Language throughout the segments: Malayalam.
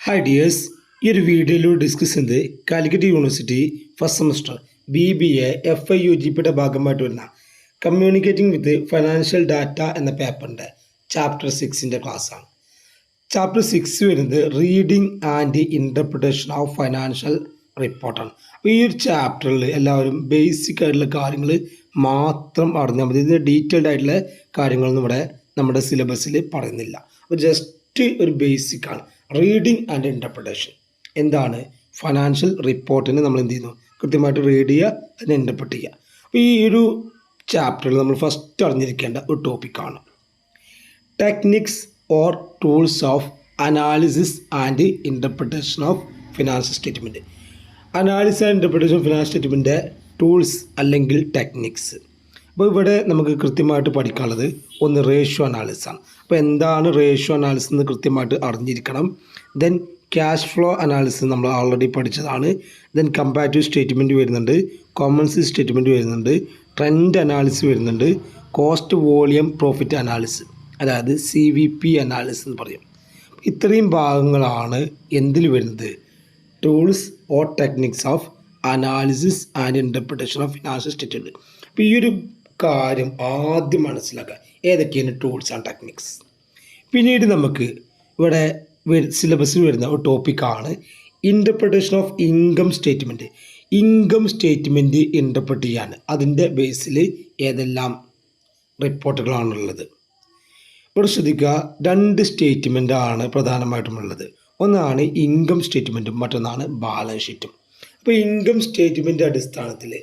ഹായ് ഡിയേഴ്സ്, ഈ ഒരു വീഡിയോയിൽ ഡിസ്കസ് ചെയ്യുന്നത് Calicut university first semester BBA FIUGPയുടെ ഭാഗമായിട്ട് വരുന്ന കമ്മ്യൂണിക്കേറ്റിംഗ് വിത്ത് ഫൈനാൻഷ്യൽ ഡാറ്റ എന്ന പേപ്പറിൻ്റെ ചാപ്റ്റർ 6ൻ്റെ ക്ലാസ്സാണ്. ചാപ്റ്റർ 6 വരുന്നത് reading and interpretation of financial റിപ്പോർട്ടാണ്. അപ്പോൾ ഈ ഒരു ചാപ്റ്ററിൽ എല്ലാവരും ബേസിക് ആയിട്ടുള്ള കാര്യങ്ങൾ മാത്രം അറിഞ്ഞാൽ മതി. ഇതിൻ്റെ ഡീറ്റെയിൽഡ് ആയിട്ടുള്ള കാര്യങ്ങളൊന്നും ഇവിടെ നമ്മുടെ സിലബസിൽ പറയുന്നില്ല. അപ്പോൾ ജസ്റ്റ് ഒരു ബേസിക്കാണ് റീഡിംഗ് ആൻഡ് ഇൻ്റർപ്രിട്ടേഷൻ. എന്താണ് ഫൈനാൻഷ്യൽ റിപ്പോർട്ടിനെ നമ്മൾ എന്ത് ചെയ്യുന്നു, കൃത്യമായിട്ട് റീഡ് ചെയ്യുക, അതിനെ ഇൻ്റർപ്രിറ്റ് ചെയ്യുക. അപ്പോൾ ഈ ഒരു ചാപ്റ്ററിൽ നമ്മൾ ഫസ്റ്റ് അറിഞ്ഞിരിക്കേണ്ട ഒരു ടോപ്പിക്കാണ് techniques or tools of analysis and interpretation of financial statement. Analysis and interpretation of financial സ്റ്റേറ്റ്മെൻറ്റിൻ്റെ ടൂൾസ് അല്ലെങ്കിൽ ടെക്നിക്സ്. അപ്പോൾ ഇവിടെ നമുക്ക് കൃത്യമായിട്ട് പഠിക്കാനുള്ളത് ഒന്ന് റേഷ്യോ അനാലിസിസ് ആണ്. അപ്പോൾ എന്താണ് റേഷ്യോ അനാലിസിസ് എന്ന് കൃത്യമായിട്ട് അറിഞ്ഞിരിക്കണം. ദെൻ ക്യാഷ് ഫ്ലോ അനാലിസിസ് നമ്മൾ ഓൾറെഡി പഠിച്ചതാണ്. ദെൻ കമ്പാരിറ്റീവ് സ്റ്റേറ്റ്മെൻറ്റ് വരുന്നുണ്ട്, കോമൺ സെൻസ് സ്റ്റേറ്റ്മെൻറ്റ് വരുന്നുണ്ട്, ട്രെൻഡ് അനാലിസിസ് വരുന്നുണ്ട്, കോസ്റ്റ് വോളിയം പ്രോഫിറ്റ് അനാലിസിസ്, അതായത് CVP അനാലിസിസ് എന്ന് പറയും. ഇത്രയും ഭാഗങ്ങളാണ് എന്തിൽ വരുന്നത്, tools or techniques of analysis and interpretation of financial statement. അപ്പോൾ ഈ ഒരു കാര്യം ആദ്യം മനസ്സിലാക്കുക, ഏതൊക്കെയാണ് ടൂൾസ് ആൻഡ് ടെക്നിക്സ്. പിന്നീട് നമുക്ക് ഇവിടെ സിലബസിൽ വരുന്ന ഒരു ടോപ്പിക്കാണ് interpretation of income statement. Income statement interpret ചെയ്യാൻ അതിൻ്റെ ബേസിൽ ഏതെല്ലാം റിപ്പോർട്ടുകളാണുള്ളത്. ഇവിടെ ശ്രദ്ധിക്കുക, രണ്ട് സ്റ്റേറ്റ്മെൻറ്റാണ് പ്രധാനമായിട്ടുമുള്ളത്. ഒന്നാണ് ഇൻകം സ്റ്റേറ്റ്മെൻറ്റും മറ്റൊന്നാണ് ബാലൻസ് ഷീറ്റും. അപ്പോൾ ഇൻകം സ്റ്റേറ്റ്മെൻറ്റ് അടിസ്ഥാനത്തിൽ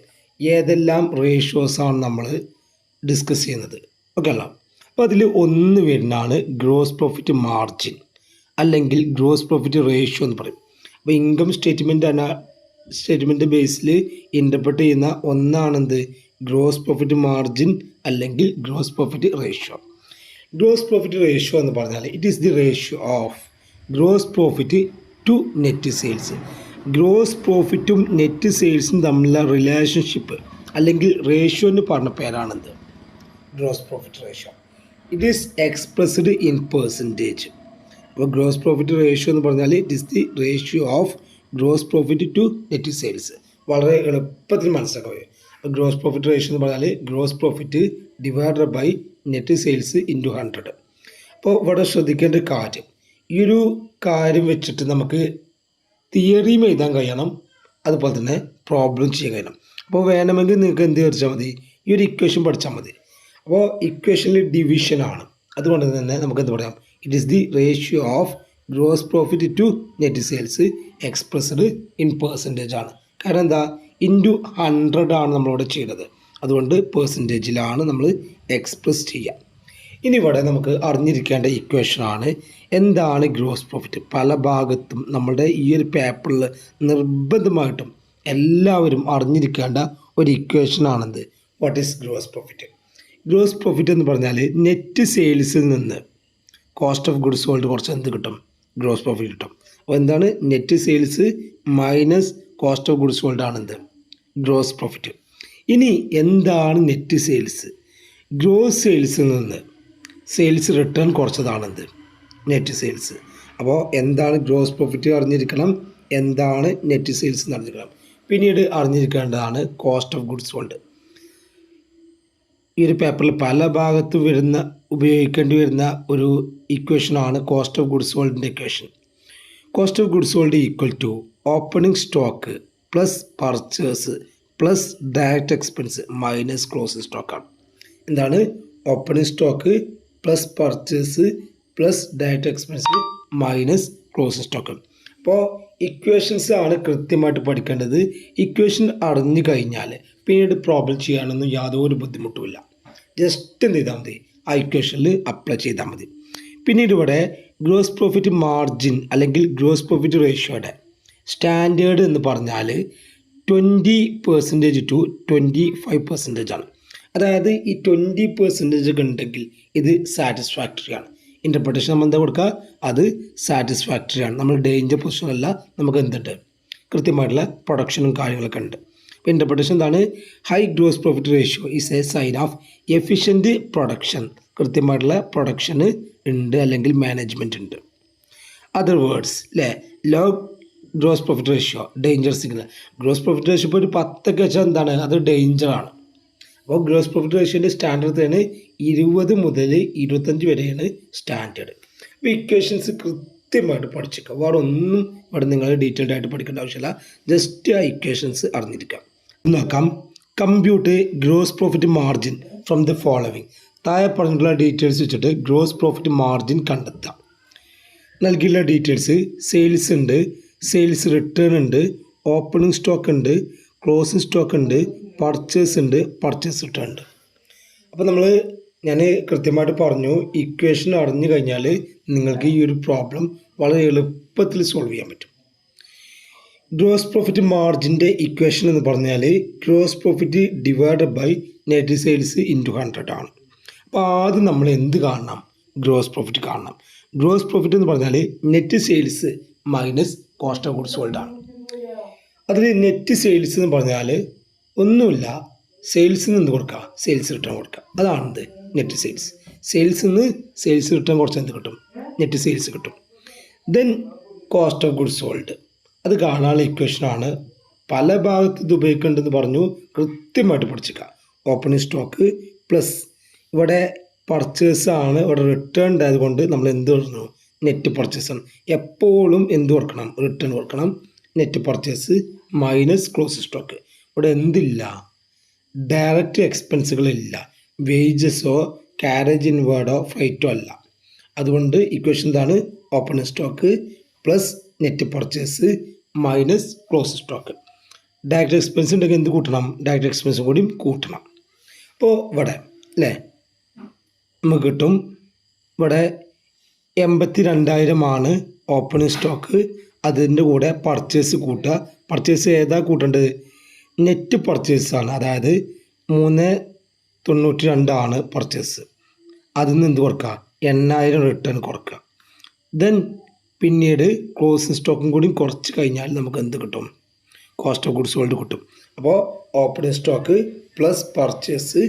ഏതെല്ലാം റേഷ്യോസാണ് നമ്മൾ ഡിസ്കസ് ചെയ്യുന്നത്, ഓക്കെ അല്ല. അപ്പോൾ അതിൽ ഒന്ന് വരുന്നതാണ് ഗ്രോസ് പ്രോഫിറ്റ് മാർജിൻ അല്ലെങ്കിൽ ഗ്രോസ് പ്രോഫിറ്റ് റേഷ്യോ എന്ന് പറയും. അപ്പോൾ ഇൻകം സ്റ്റേറ്റ്മെൻറ്റ് ബേസിൽ ഇൻ്റർപ്രിറ്റ് ചെയ്യുന്ന ഒന്നാണെന്ത്, ഗ്രോസ് പ്രോഫിറ്റ് മാർജിൻ അല്ലെങ്കിൽ gross profit ratio. Gross profit ratio എന്ന് പറഞ്ഞാൽ it is the ratio of gross profit to net sales. Gross പ്രോഫിറ്റും നെറ്റ് സെയിൽസും തമ്മിലുള്ള റിലേഷൻഷിപ്പ് അല്ലെങ്കിൽ റേഷ്യോ എന്ന് പറഞ്ഞ പേരാണെന്ത്, gross profit ratio. It is expressed in percentage. അപ്പോൾ ഗ്രോസ് പ്രോഫിറ്റ് റേഷ്യോ എന്ന് പറഞ്ഞാൽ it is the ratio of gross profit to net sales. വളരെ എളുപ്പത്തിൽ മനസ്സിലാക്കുക. ഗ്രോസ് പ്രോഫിറ്റ് റേഷ്യോ എന്ന് പറഞ്ഞാൽ gross profit divided by net sales into 100. അപ്പോൾ ഇവിടെ ശ്രദ്ധിക്കേണ്ട കാര്യം, ഈ ഒരു കാര്യം വെച്ചിട്ട് നമുക്ക് തിയറിയും എഴുതാൻ കഴിയണം, അതുപോലെ തന്നെ പ്രോബ്ലം ചെയ്യാൻ കഴിയണം. അപ്പോൾ വേണമെങ്കിൽ നിങ്ങൾക്ക് എന്ത് പഠിച്ചാൽ മതി, ഈ ഒരു ഇക്വേഷൻ പഠിച്ചാൽ മതി. അപ്പോൾ ഇക്വേഷനിൽ ഡിവിഷനാണ്, അതുകൊണ്ട് തന്നെ നമുക്ക് എന്ത് പറയാം, it is the ratio of gross profit to net sales expressed in percentage ആണ്. കാരണം എന്താ, ഇൻറ്റു 100 ആണ് നമ്മളിവിടെ ചെയ്യുന്നത്, അതുകൊണ്ട് പെർസെൻറ്റേജിലാണ് നമ്മൾ എക്സ്പ്രസ് ചെയ്യുക. ഇനി ഇവിടെ നമുക്ക് അറിഞ്ഞിരിക്കേണ്ട ഇക്വേഷനാണ് എന്താണ് ഗ്രോസ് പ്രോഫിറ്റ്. പല ഭാഗത്തും നമ്മുടെ ഈ ഒരു പേപ്പറിൽ നിർബന്ധമായിട്ടും എല്ലാവരും അറിഞ്ഞിരിക്കേണ്ട ഒരു ഇക്വേഷനാണെന്ത്, what is gross profit. Gross profit എന്ന് പറഞ്ഞാൽ നെറ്റ് സെയിൽസിൽ നിന്ന് കോസ്റ്റ് ഓഫ് ഗുഡ്സ് സോൾഡ് കുറച്ച് എന്ത് കിട്ടും, ഗ്രോസ് പ്രോഫിറ്റ് കിട്ടും. അപ്പോൾ എന്താണ്, net sales minus cost of goods sold ആണെന്ത്, ഗ്രോസ് പ്രോഫിറ്റ്. ഇനി എന്താണ് നെറ്റ് സെയിൽസ്, ഗ്രോസ് സെയിൽസിൽ നിന്ന് സെയിൽസ് റിട്ടേൺ കുറച്ചതാണെന്ത്, നെറ്റ് സെയിൽസ്. അപ്പോൾ എന്താണ് ഗ്രോസ് പ്രോഫിറ്റ് അറിഞ്ഞിരിക്കണം, എന്താണ് നെറ്റ് സെയിൽസ് എന്ന് അറിഞ്ഞിരിക്കണം. പിന്നീട് അറിഞ്ഞിരിക്കേണ്ടതാണ് കോസ്റ്റ് ഓഫ് ഗുഡ്സ് സോൾഡ്. ഈ ഒരു പേപ്പറിൽ പല ഭാഗത്തും ഉപയോഗിക്കേണ്ടി വരുന്ന ഒരു ഇക്വേഷനാണ് കോസ്റ്റ് ഓഫ് ഗുഡ്സ് സോൾഡിൻ്റെ equation. Cost of goods sold equal to opening stock plus purchase plus direct expense minus closing സ്റ്റോക്കാണ്. എന്താണ്, opening stock plus purchase plus direct expense minus closing stock. അപ്പോൾ ഇക്വേഷൻസ് ആണ് കൃത്യമായിട്ട് പഠിക്കേണ്ടത്. ഇക്വേഷൻ അറിഞ്ഞു കഴിഞ്ഞാൽ പിന്നീട് പ്രോബ്ലം ചെയ്യാനൊന്നും യാതൊരു ബുദ്ധിമുട്ടുമില്ല. ജസ്റ്റ് എന്ത് ചെയ്താൽ മതി, ആ ഇക്വേഷനിൽ അപ്ലൈ ചെയ്താൽ മതി. പിന്നീട് ഇവിടെ ഗ്രോസ് പ്രോഫിറ്റ് മാർജിൻ അല്ലെങ്കിൽ ഗ്രോസ് പ്രോഫിറ്റ് റേഷ്യോയുടെ സ്റ്റാൻഡേർഡ് എന്ന് പറഞ്ഞാൽ 20% ടു 25% ആണ്. അതായത് ഈ 20% ഒക്കെ ഉണ്ടെങ്കിൽ ഇത് സാറ്റിസ്ഫാക്ടറി ആണ്. ഇൻ്റർപ്രിട്ടേഷൻ നമ്മൾ എന്താ കൊടുക്കുക, അത് സാറ്റിസ്ഫാക്ടറി ആണ്. നമ്മൾ ഡേഞ്ചർ പൊസിഷനല്ല, നമുക്ക് എന്തുണ്ട്, കൃത്യമായിട്ടുള്ള പ്രൊഡക്ഷനും കാര്യങ്ങളൊക്കെ ഉണ്ട്. അപ്പോൾ ഇൻ്റർപ്രിട്ടേഷൻ എന്താണ്, high gross profit ratio is a sign of efficient production. കൃത്യമായിട്ടുള്ള പ്രൊഡക്ഷന് ഉണ്ട് അല്ലെങ്കിൽ മാനേജ്മെൻറ്റ് ഉണ്ട്. അതർ വേർഡ്സ് അല്ലേ, low gross profit ratio danger signal. Gross profit ratio ഇപ്പോൾ ഒരു 10 വെച്ചാൽ എന്താണ്, അത് ഡേഞ്ചറാണ്. അപ്പോൾ ഗ്രോസ് പ്രോഫിറ്റ് റേഷ്യോൻ്റെ സ്റ്റാൻഡേർഡ് ആണ് 20 മുതൽ 25 വരെയാണ് സ്റ്റാൻഡേർഡ്. അപ്പോൾ ഇക്വേഷൻസ് കൃത്യമായിട്ട് പഠിച്ചേക്കുക. വേറെ ഒന്നും ഇവിടെ നിങ്ങൾ ഡീറ്റെയിൽഡ് ആയിട്ട് പഠിക്കേണ്ട ആവശ്യമില്ല, ജസ്റ്റ് ആ ഇക്വേഷൻസ് അറിഞ്ഞിരിക്കാം. നോക്കാം. Compute gross profit margin from the following. താഴെ പറഞ്ഞിട്ടുള്ള ഡീറ്റെയിൽസ് വെച്ചിട്ട് ഗ്രോസ് പ്രോഫിറ്റ് മാർജിൻ കണ്ടെത്താം. നൽകിയുള്ള ഡീറ്റെയിൽസ് സെയിൽസ് ഉണ്ട്, സെയിൽസ് റിട്ടേൺ ഉണ്ട്, ഓപ്പണിംഗ് സ്റ്റോക്ക് ഉണ്ട്, ക്ലോസിംഗ് സ്റ്റോക്ക് ഉണ്ട്, പർച്ചേസ് ഉണ്ട്, പർച്ചേസ് റിട്ടേൺ ഉണ്ട്. അപ്പോൾ ഞാൻ കൃത്യമായിട്ട് പറഞ്ഞു, ഇക്വേഷൻ അറിഞ്ഞു കഴിഞ്ഞാൽ നിങ്ങൾക്ക് ഈ ഒരു പ്രോബ്ലം വളരെ എളുപ്പത്തിൽ സോൾവ് ചെയ്യാൻ പറ്റും. ഗ്രോസ് പ്രോഫിറ്റ് മാർജിൻ്റെ ഇക്വേഷൻ എന്ന് പറഞ്ഞാൽ gross profit divide by net sales into 100 ആണ്. അപ്പോൾ ആദ്യം നമ്മൾ എന്ത് കാണണം, ഗ്രോസ് പ്രോഫിറ്റ് കാണണം. ഗ്രോസ് പ്രോഫിറ്റ് എന്ന് പറഞ്ഞാൽ net sales minus cost of goods sold ആണ്. അതിൽ നെറ്റ് സെയിൽസ് എന്ന് പറഞ്ഞാൽ ഒന്നുമില്ല, സെയിൽസിൽ നിന്ന് കൊടുക്കുക, സെയിൽസ് റിട്ടേൺ കൊടുക്കുക, അതാണിത് നെറ്റ് സെയിൽസ്. സെയിൽസിൽ നിന്ന് സെയിൽസ് റിട്ടേൺ കുറച്ച് എന്ത് കിട്ടും, നെറ്റ് സെയിൽസ് കിട്ടും. Then cost of goods sold, അത് കാണാനുള്ള ഇക്വേഷനാണ്. പല ഭാഗത്ത് ഇത് ഉപയോഗിക്കേണ്ടതെന്ന് പറഞ്ഞു, കൃത്യമായിട്ട് പഠിച്ചിക്കുക. ഓപ്പണിംഗ് സ്റ്റോക്ക് പ്ലസ് ഇവിടെ പർച്ചേസ് ആണ്, ഇവിടെ റിട്ടേൺ ആയതുകൊണ്ട് നമ്മൾ എന്ത് പറഞ്ഞു, നെറ്റ് പർച്ചേസ് ആണ്. എപ്പോഴും എന്ത് കൊടുക്കണം, റിട്ടേൺ കൊടുക്കണം. Net purchase minus close stock. ഇവിടെ എന്തില്ല, ഡയറക്റ്റ് എക്സ്പെൻസുകളില്ല, വേജസോ കാരേജ് ഇൻവേർഡോ ഫ്രൈറ്റോ അല്ല. അതുകൊണ്ട് ഇക്വേഷൻ എന്താണ്, opening stock plus net purchase minus close stock. Direct expense ഉണ്ടെങ്കിൽ എന്ത് കൂട്ടണം, ഡയറക്റ്റ് എക്സ്പെൻസും കൂടി കൂട്ടണം. അപ്പോൾ ഇവിടെ അല്ലേ നമുക്ക് കിട്ടും, ഇവിടെ 82,000 ആണ് ഓപ്പണിംഗ് സ്റ്റോക്ക്. അതിൻ്റെ കൂടെ പർച്ചേസ് കൂട്ടുക. പർച്ചേസ് ഏതാ കൂട്ടേണ്ടത്, നെറ്റ് പർച്ചേസ് ആണ്, അതായത് 392 ആണ് പർച്ചേസ്. അതിൽ നിന്ന് എന്ത് കുറക്കുക, 8,000 റിട്ടേൺ കുറക്കുക. ദെൻ പിന്നീട് ക്ലോസിംഗ് സ്റ്റോക്കും കൂടി കുറച്ച് കഴിഞ്ഞാൽ നമുക്ക് എന്ത് കിട്ടും, കോസ്റ്റ് ഓഫ് ഗുഡ്സ് സോൾഡ് കിട്ടും. അപ്പോൾ opening stock plus purchase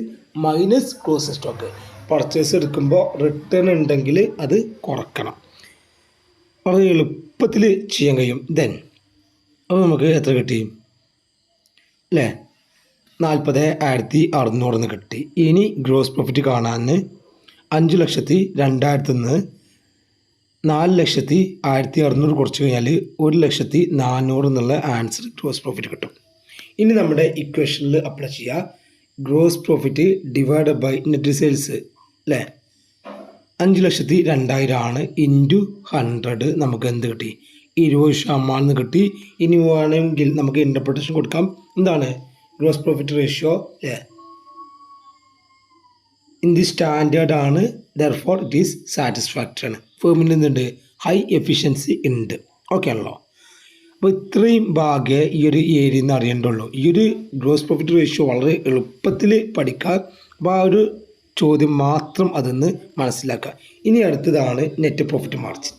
minus closing stock. Purchase എടുക്കുമ്പോൾ റിട്ടേൺ ഉണ്ടെങ്കിൽ അത് കുറക്കണം. വളരെ എളുപ്പത്തിൽ ചെയ്യാൻ കഴിയും. ദെൻ അപ്പോൾ നമുക്ക് എത്ര കിട്ടി അല്ലേ, 40,600 കിട്ടി. ഇനി ഗ്രോസ് പ്രോഫിറ്റ് കാണാൻ 5,02,000 നിന്ന് 4,01,600 കുറച്ച് കഴിഞ്ഞാൽ 1,04,000 എന്നുള്ള ആൻസർ ഗ്രോസ് പ്രോഫിറ്റ് കിട്ടും. ഇനി നമ്മുടെ ഇക്വേഷനിൽ അപ്ലൈ ചെയ്യുക. Gross profit divide by net sales അല്ലേ, 5,02,000 ആണ് ഇൻറ്റു 100. നമുക്ക് എന്ത് കിട്ടി, 20% കിട്ടി. ഇനി വേണമെങ്കിൽ നമുക്ക് ഇൻ്റർപ്രിട്ടേഷൻ കൊടുക്കാം. എന്താണ് ഗ്രോസ് പ്രോഫിറ്റ് റേഷ്യോ അല്ലേ, ഇൻ ദി സ്റ്റാൻഡേർഡ് ആണ്, ദെർഫോർ ഇറ്റ് ഈസ് സാറ്റിസ്ഫാക്ടറി ആണ്. ഫേമിൽ എന്തുണ്ട്, ഹൈ എഫിഷ്യൻസി ഉണ്ട്. ഓക്കെ ആണല്ലോ. അപ്പോൾ ഇത്രയും ഭാഗ്യ ഈ ഒരു ഏരിയയിൽ നിന്ന് അറിയേണ്ടുള്ളൂ. ഈ ഒരു ഗ്രോസ് പ്രോഫിറ്റ് റേഷ്യോ വളരെ എളുപ്പത്തിൽ പഠിക്കാം. അപ്പോൾ ആ ഒരു ചോദ്യം മാത്രം അതൊന്ന് മനസ്സിലാക്കുക. ഇനി അടുത്തതാണ് net profit margin.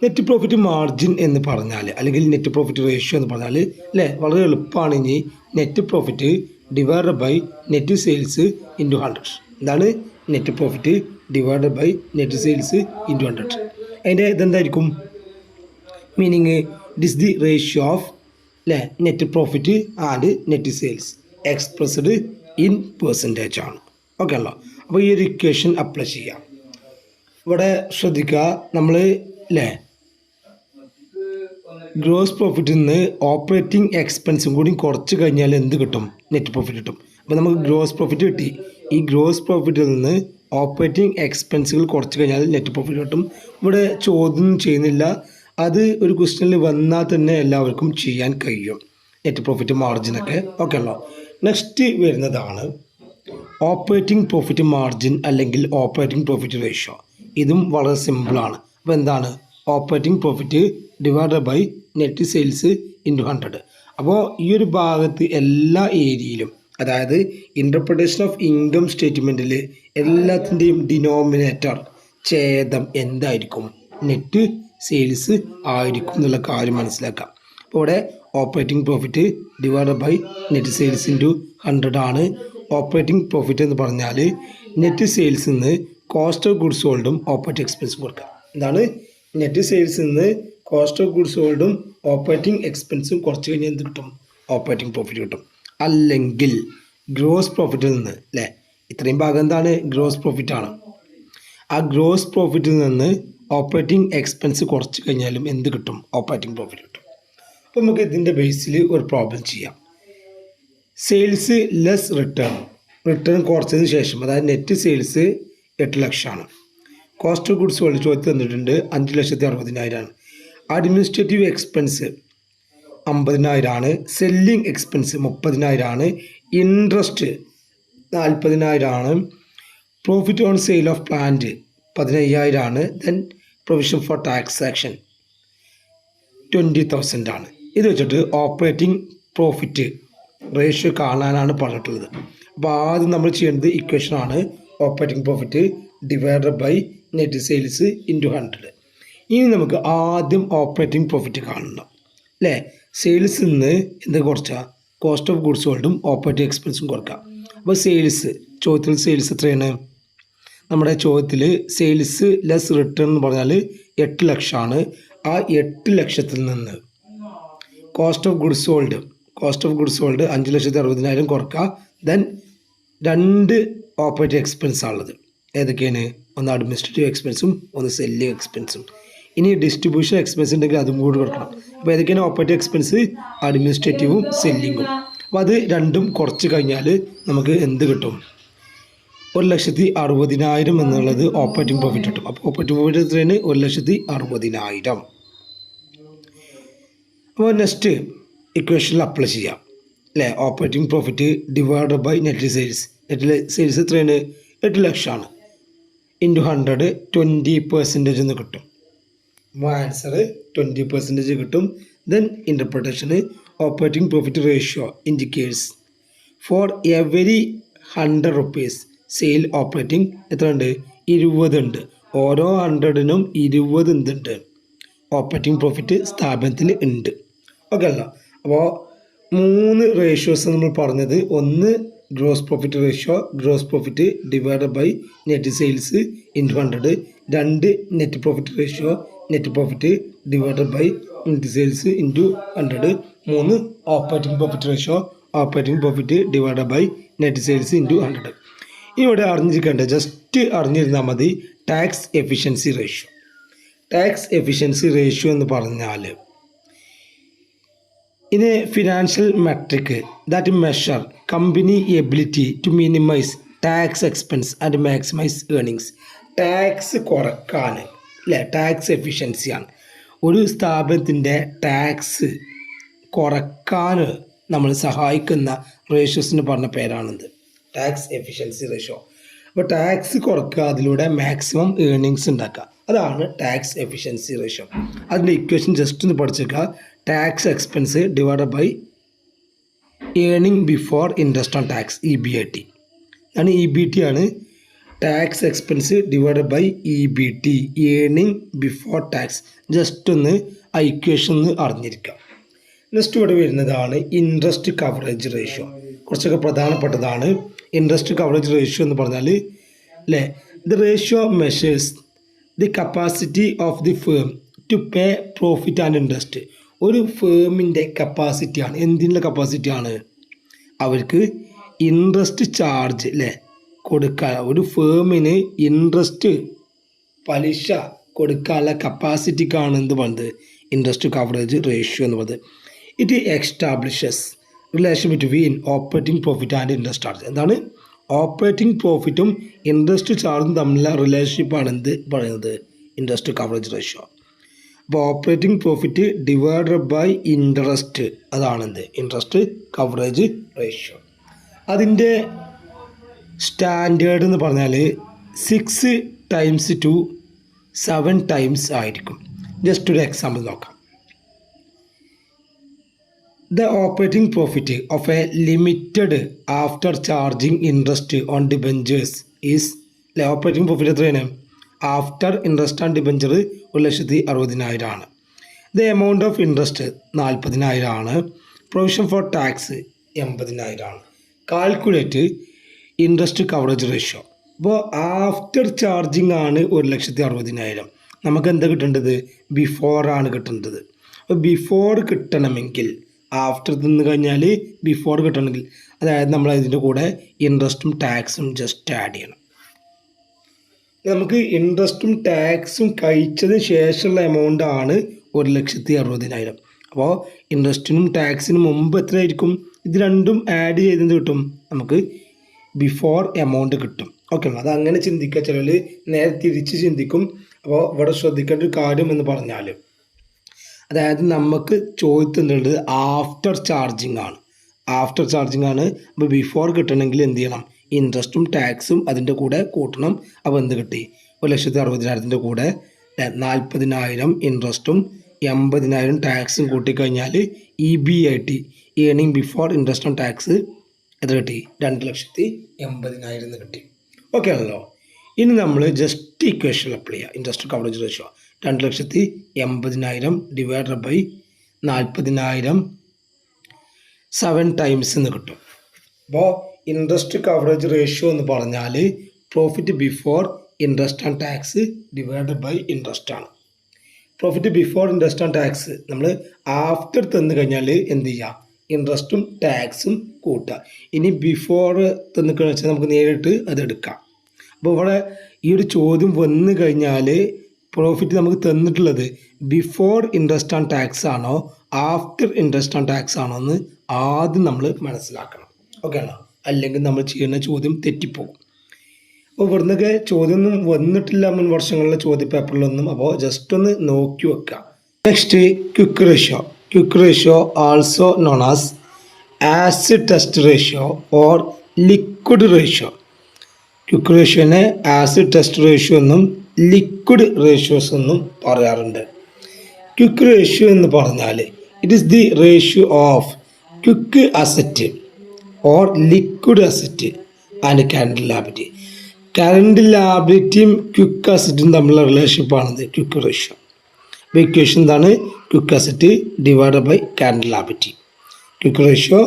Net profit margin എന്ന് പറഞ്ഞാൽ, അല്ലെങ്കിൽ നെറ്റ് പ്രോഫിറ്റ് റേഷ്യോ എന്ന് പറഞ്ഞാൽ അല്ലേ, വളരെ എളുപ്പമാണ്. ഇനി net profit divide by net sales into 100. എന്താണ് net profit divide by net sales into 100. അതിൻ്റെ ഇതെന്തായിരിക്കും meaning, it is the ratio of അല്ലേ net profit and net sales expressed in percentage ആണ്. ഓക്കെ ആണല്ലോ. അപ്പോൾ ഈ ഒരു ഇക്വേഷൻ അപ്ലൈ ചെയ്യാം. ഇവിടെ ശ്രദ്ധിക്കുക, നമ്മൾ അല്ലേ ഗ്രോസ് പ്രോഫിറ്റിൽ നിന്ന് ഓപ്പറേറ്റിംഗ് എക്സ്പെൻസും കൂടി കുറച്ച് കഴിഞ്ഞാൽ എന്ത് കിട്ടും, നെറ്റ് പ്രോഫിറ്റ് കിട്ടും. അപ്പോൾ നമുക്ക് ഗ്രോസ് പ്രോഫിറ്റ് കിട്ടി. ഈ ഗ്രോസ് പ്രോഫിറ്റിൽ നിന്ന് ഓപ്പറേറ്റിംഗ് എക്സ്പെൻസുകൾ കുറച്ച് കഴിഞ്ഞാൽ നെറ്റ് പ്രോഫിറ്റ് കിട്ടും. ഇവിടെ ചോദ്യം ചെയ്യുന്നില്ല, അത് ഒരു ക്വസ്റ്റ്യനിൽ വന്നാൽ തന്നെ എല്ലാവർക്കും ചെയ്യാൻ കഴിയും, നെറ്റ് പ്രോഫിറ്റ് മാർജിനൊക്കെ. ഓക്കെ ആണല്ലോ. നെക്സ്റ്റ് വരുന്നതാണ് ഓപ്പറേറ്റിംഗ് പ്രോഫിറ്റ് മാർജിൻ അല്ലെങ്കിൽ ഓപ്പറേറ്റിംഗ് പ്രോഫിറ്റ് റേഷ്യോ. ഇതും വളരെ സിമ്പിളാണ്. അപ്പോൾ എന്താണ്, operating profit divide by net sales into 100. അപ്പോൾ ഈ ഒരു ഭാഗത്ത് എല്ലാ ഏരിയയിലും, അതായത് ഇൻ്റർപ്രിട്ടേഷൻ ഓഫ് ഇൻകം സ്റ്റേറ്റ്മെൻറ്റിൽ എല്ലാത്തിൻ്റെയും ഡിനോമിനേറ്റർ ഛേദം എന്തായിരിക്കും, നെറ്റ് സെയിൽസ് ആയിരിക്കും എന്നുള്ള കാര്യം മനസ്സിലാക്കാം. അപ്പോൾ ഇവിടെ operating profit divide by net sales into 100 ആണ്. ഓപ്പറേറ്റിംഗ് പ്രോഫിറ്റ് എന്ന് പറഞ്ഞാൽ നെറ്റ് സെയിൽസിൽ നിന്ന് കോസ്റ്റ് ഓഫ് ഗുഡ്സ് സോൾഡും ഓപ്പറേറ്റിംഗ് എക്സ്പെൻസും കൊടുക്കുക. എന്താണ് നെറ്റ് സെയിൽസിൽ നിന്ന് കോസ്റ്റ് ഓഫ് ഗുഡ്സ് സോൾഡും ഓപ്പറേറ്റിംഗ് എക്സ്പെൻസും കുറച്ച് കഴിഞ്ഞാൽ എന്ത് കിട്ടും? ഓപ്പറേറ്റിംഗ് പ്രോഫിറ്റ് കിട്ടും. അല്ലെങ്കിൽ ഗ്രോസ് പ്രോഫിറ്റിൽ നിന്ന് അല്ലേ, ഇത്രയും ഭാഗം എന്താണ്? ഗ്രോസ് പ്രോഫിറ്റ് ആണ്. ആ ഗ്രോസ് പ്രോഫിറ്റിൽ നിന്ന് ഓപ്പറേറ്റിംഗ് എക്സ്പെൻസ് കുറച്ച് കഴിഞ്ഞാലും എന്ത് കിട്ടും? ഓപ്പറേറ്റിംഗ് പ്രോഫിറ്റ് കിട്ടും. അപ്പോൾ നമുക്ക് ഇതിൻ്റെ ബേസിൽ ഒരു പ്രോബ്ലം ചെയ്യാം. സെയിൽസ് ലെസ് റിട്ടേൺ കുറച്ചതിന് ശേഷം, അതായത് നെറ്റ് സെയിൽസ് 8 ലക്ഷമാണ്. കോസ്റ്റ് ഓഫ് ഗുഡ്സ് സോൾഡ് ചോദിച്ചു തന്നിട്ടുണ്ട് 5,60,000. Administrative expense 50,000. Selling expense 30,000. Interest 40,000. Profit on sale of plant 15,000. Then provision for tax action 20,000. ഇത് വെച്ചിട്ട് ഓപ്പറേറ്റിംഗ് പ്രോഫിറ്റ് റേഷ്യോ കാണാനാണ് പറഞ്ഞിട്ടുള്ളത്. അപ്പോൾ ആദ്യം നമ്മൾ ചെയ്യേണ്ടത് ഇക്വേഷനാണ് operating profit divided by net sales into 100. ഇനി നമുക്ക് ആദ്യം ഓപ്പറേറ്റിംഗ് പ്രോഫിറ്റ് കാണണം അല്ലേ. സെയിൽസിൽ നിന്ന് എന്ത് കുറച്ചാൽ? കോസ്റ്റ് ഓഫ് ഗുഡ്സ് സോൾഡും ഓപ്പറേറ്റിംഗ് എക്സ്പെൻസും കുറക്കാം. അപ്പോൾ ചോദ്യത്തിൽ സെയിൽസ് എത്രയാണ്? നമ്മുടെ ചോദ്യത്തിൽ സെയിൽസ് ലെസ് റിട്ടേൺ എന്ന് പറഞ്ഞാൽ 8 ലക്ഷമാണ്. ആ 8 ലക്ഷത്തിൽ നിന്ന് കോസ്റ്റ് ഓഫ് ഗുഡ്സ് സോൾഡ് 5,60,000 കുറക്കുക. ദെൻ 2 ഓപ്പറേറ്റിംഗ് എക്സ്പെൻസാണുള്ളത്. ഏതൊക്കെയാണ്? ഒന്ന് അഡ്മിനിസ്ട്രേറ്റീവ് എക്സ്പെൻസും ഒന്ന് സെല്ലിംഗ് എക്സ്പെൻസും. ഇനി ഡിസ്ട്രിബ്യൂഷൻ എക്സ്പെൻസ് ഉണ്ടെങ്കിൽ അതും കൂടി കൊടുക്കണം. അപ്പോൾ ഏതൊക്കെയാണ് ഓപ്പറേറ്റിംഗ് എക്സ്പെൻസ്? അഡ്മിനിസ്ട്രേറ്റീവും സെല്ലിങ്ങും. അപ്പോൾ അത് രണ്ടും കുറച്ച് കഴിഞ്ഞാൽ നമുക്ക് എന്ത് കിട്ടും? 1,60,000 എന്നുള്ളത് ഓപ്പറേറ്റിംഗ് പ്രോഫിറ്റ് കിട്ടും. അപ്പോൾ ഓപ്പറേറ്റിംഗ് പ്രോഫിറ്റ് എത്രയാണ്? 1,60,000. അപ്പോൾ നെക്സ്റ്റ് ഇക്വേഷനിൽ അപ്ലൈ ചെയ്യാം അല്ലേ. Operating profit divided by net sales. Net sales എത്രയാണ്? 8 ലക്ഷമാണ്. ഇൻറ്റു 100 20% എന്ന് കിട്ടും. ആൻസർ 20% കിട്ടും. ദെൻ ഇൻ്റർപ്രിട്ടേഷന് operating profit ratio indicates for every 100 rupees sale operating എത്ര ഉണ്ട്? 20 ഉണ്ട്. ഓരോ 100നും 20 എന്തുണ്ട്? ഓപ്പറേറ്റിംഗ് പ്രോഫിറ്റ് സ്ഥാപനത്തിൽ ഉണ്ട്. ഓക്കെ അല്ല. അപ്പോൾ 3 റേഷ്യോസ് നമ്മൾ പറഞ്ഞത്. ഒന്ന് gross profit ratio, gross profit divided by net sales into 100. 2 net profit ratio, net profit divided by net sales into 100. 3 operating profit ratio, operating profit divided by net sales into 100. ഇവിടെ അറിഞ്ഞിരിക്കേണ്ടത് ജസ്റ്റ് അറിഞ്ഞിരുന്നാൽ മതി tax efficiency ratio. Tax efficiency ratio എന്ന് പറഞ്ഞാൽ in a financial metric that measure company ability to minimize tax expense and maximize earnings. Tax കുറക്കാൻ അല്ലേ, ടാക്സ് എഫിഷ്യൻസിയാണ്. ഒരു സ്ഥാപനത്തിൻ്റെ ടാക്സ് കുറക്കാൻ നമ്മൾ സഹായിക്കുന്ന റേഷ്യോസിന് പറഞ്ഞ പേരാണിത് ടാക്സ് എഫിഷ്യൻസി റേഷ്യോ. അപ്പോൾ ടാക്സ് കുറക്കുക, അതിലൂടെ മാക്സിമം ഏർണിങ്സ് ഉണ്ടാക്കുക, അതാണ് ടാക്സ് എഫിഷ്യൻസി റേഷ്യോ. അതിൻ്റെ ഇക്വേഷൻ ജസ്റ്റ് ഒന്ന് പഠിച്ചേക്കുക. Tax expense divided by earning before interest on tax, EBIT ആണ്. EBT ആണ് tax expense divided by EBT, earning before tax. Just ഒന്ന് ആ ഇക്വേഷൻ ഒന്ന് അറിഞ്ഞിരിക്കുക. നെക്സ്റ്റ് ഇവിടെ വരുന്നതാണ് ഇൻട്രസ്റ്റ് കവറേജ് റേഷ്യോ. കുറച്ചൊക്കെ പ്രധാനപ്പെട്ടതാണ് ഇൻട്രസ്റ്റ് കവറേജ് റേഷ്യോ എന്ന് പറഞ്ഞാൽ അല്ലേ. The ratio measures the capacity of the firm to pay profit and interest. ഒരു ഫേമിൻ്റെ കപ്പാസിറ്റിയാണ്. എന്തിനുള്ള കപ്പാസിറ്റിയാണ്? അവർക്ക് ഇൻട്രസ്റ്റ് ചാർജ് അല്ലേ കൊടുക്കാൻ, ഒരു ഫേമിന് ഇൻട്രസ്റ്റ് പലിശ കൊടുക്കാനുള്ള കപ്പാസിറ്റിക്കാണ് എന്ത് പറയുന്നത്? ഇൻട്രസ്റ്റ് കവറേജ് റേഷ്യോ എന്ന് പറയുന്നത്. It establishes relation between operating profit and interest charge. എന്താണ്? ഓപ്പറേറ്റിംഗ് പ്രോഫിറ്റും ഇൻട്രസ്റ്റ് ചാർജും തമ്മിലുള്ള റിലേഷൻഷിപ്പാണ് എന്ത് പറയുന്നത്? Interest coverage ratio. അപ്പോൾ operating profit divided by interest, അതാണെന്ത്? Interest coverage ratio. അതിൻ്റെ സ്റ്റാൻഡേർഡ് എന്ന് പറഞ്ഞാൽ 6 ടൈംസ് ടു 7 ടൈംസ് ആയിരിക്കും. ജസ്റ്റ് ഒരു എക്സാമ്പിൾ നോക്കാം. The operating profit of a limited after charging interest on debentures is operating profit എത്രയാണ്? ആഫ്റ്റർ ഇൻട്രസ്റ്റ് ആൻഡ് ഡിബഞ്ചർ 1,60,000 ആണ്. ദ എമൗണ്ട് ഓഫ് ഇൻട്രസ്റ്റ് 40,000 ആണ്. പ്രൊവിഷൻ ഫോർ ടാക്സ് 80,000 ആണ്. Calculate interest coverage ratio. അപ്പോൾ ആഫ്റ്റർ ചാർജിങ് ആണ് 1,60,000. നമുക്ക് എന്താ കിട്ടേണ്ടത്? ബിഫോർ ആണ് കിട്ടേണ്ടത്. അപ്പോൾ ബിഫോർ കിട്ടണമെങ്കിൽ ആഫ്റ്റർ തിന്ന് കഴിഞ്ഞാൽ ബിഫോർ കിട്ടണമെങ്കിൽ അതായത് നമ്മൾ ഇതിൻ്റെ കൂടെ ഇൻട്രസ്റ്റും ടാക്സും ജസ്റ്റ് ആഡ് ചെയ്യണം. നമുക്ക് ഇൻട്രസ്റ്റും ടാക്സും കഴിച്ചതിന് ശേഷമുള്ള എമൗണ്ട് ആണ് 1,60,000. അപ്പോൾ ഇൻട്രസ്റ്റിനും ടാക്സിനും മുമ്പ് എത്രയായിരിക്കും? ഇത് രണ്ടും ആഡ് ചെയ്തെന്ന് കിട്ടും, നമുക്ക് ബിഫോർ എമൗണ്ട് കിട്ടും. ഓക്കെ, അത് അങ്ങനെ ചിന്തിക്കുക. ചിലർ നേരെ തിരിച്ച് ചിന്തിക്കും. അപ്പോൾ ഇവിടെ ശ്രദ്ധിക്കേണ്ട ഒരു കാര്യം എന്ന് പറഞ്ഞാൽ, അതായത് നമുക്ക് ചോദിച്ചിട്ടുള്ളത് ആഫ്റ്റർ ചാർജിങ് ആണ്. ആഫ്റ്റർ ചാർജിങ് ആണ്. അപ്പോൾ ബിഫോർ കിട്ടണമെങ്കിൽ എന്ത് ചെയ്യണം? ഇൻട്രസ്റ്റും ടാക്സും അതിൻ്റെ കൂടെ കൂട്ടണം. അപ്പോൾ എന്ത് കിട്ടി? 1,60,000 കൂടെ 40,000 ഇൻട്രസ്റ്റും 80,000 ടാക്സും കൂട്ടിക്കഴിഞ്ഞാൽ EBIT, earning before interest and tax, എത്ര കിട്ടി? 2,80,000 കിട്ടി. ഓക്കെ ആണല്ലോ. ഇനി നമ്മൾ ജസ്റ്റ് ഇക്വേഷൻ അപ്ലൈ ചെയ്യുക. Interest coverage ratio 2,80,000 divided by 40,000 7 times എന്ന് കിട്ടും. അപ്പോൾ ഇൻട്രസ്റ്റ് കവറേജ് റേഷ്യോ എന്ന് പറഞ്ഞാൽ profit before interest and tax divided by interest ആണ്. Profit before interest and tax നമ്മൾ ആഫ്റ്റർ തന്നു കഴിഞ്ഞാൽ എന്ത് ചെയ്യുക? ഇൻട്രസ്റ്റും ടാക്സും കൂട്ടുക. ഇനി ബിഫോർ തന്നിക്കുകയെന്ന് വെച്ചാൽ നമുക്ക് നേരിട്ട് അത് എടുക്കാം. അപ്പോൾ ഇവിടെ ഈ ഒരു ചോദ്യം വന്നു കഴിഞ്ഞാൽ പ്രോഫിറ്റ് നമുക്ക് തന്നിട്ടുള്ളത് ബിഫോർ ഇൻട്രസ്റ്റ് ആൻഡ് ടാക്സ് ആണോ ആഫ്റ്റർ ഇൻട്രസ്റ്റ് ആൻഡ് ടാക്സ് ആണോ എന്ന് ആദ്യം നമ്മൾ മനസ്സിലാക്കണം. ഓക്കെ ആണോ? അല്ലെങ്കിൽ നമ്മൾ ചെയ്യുന്ന ചോദ്യം തെറ്റിപ്പോകും. അപ്പോൾ ഇവിടുന്നൊക്കെ ചോദ്യമൊന്നും വന്നിട്ടില്ല മുൻ വർഷങ്ങളിലെ ചോദ്യ പേപ്പറിലൊന്നും. അപ്പോൾ ജസ്റ്റ് ഒന്ന് നോക്കി വെക്കുക. Next quick ratio. Quick ratio also known as acid test ratio or liquid ratio. Quick റേഷ്യോനെ ആസിഡ് ടെസ്റ്റ് റേഷ്യോ എന്നും ലിക്വിഡ് റേഷ്യോസ് എന്നും പറയാറുണ്ട്. ക്വിക്ക് റേഷ്യോ എന്ന് പറഞ്ഞാൽ it is the ratio of quick asset or liquid asset and current liability. Current ലാബിലിറ്റിയും ക്വിക്ക് അസറ്റും തമ്മിലുള്ള റിലേഷൻഷിപ്പാണിത് ക്വിക്ക് റേഷ്യോ. അപ്പോൾ ഇക്വേഷൻ എന്താണ്? Quick asset divided by current liability. Quick ratio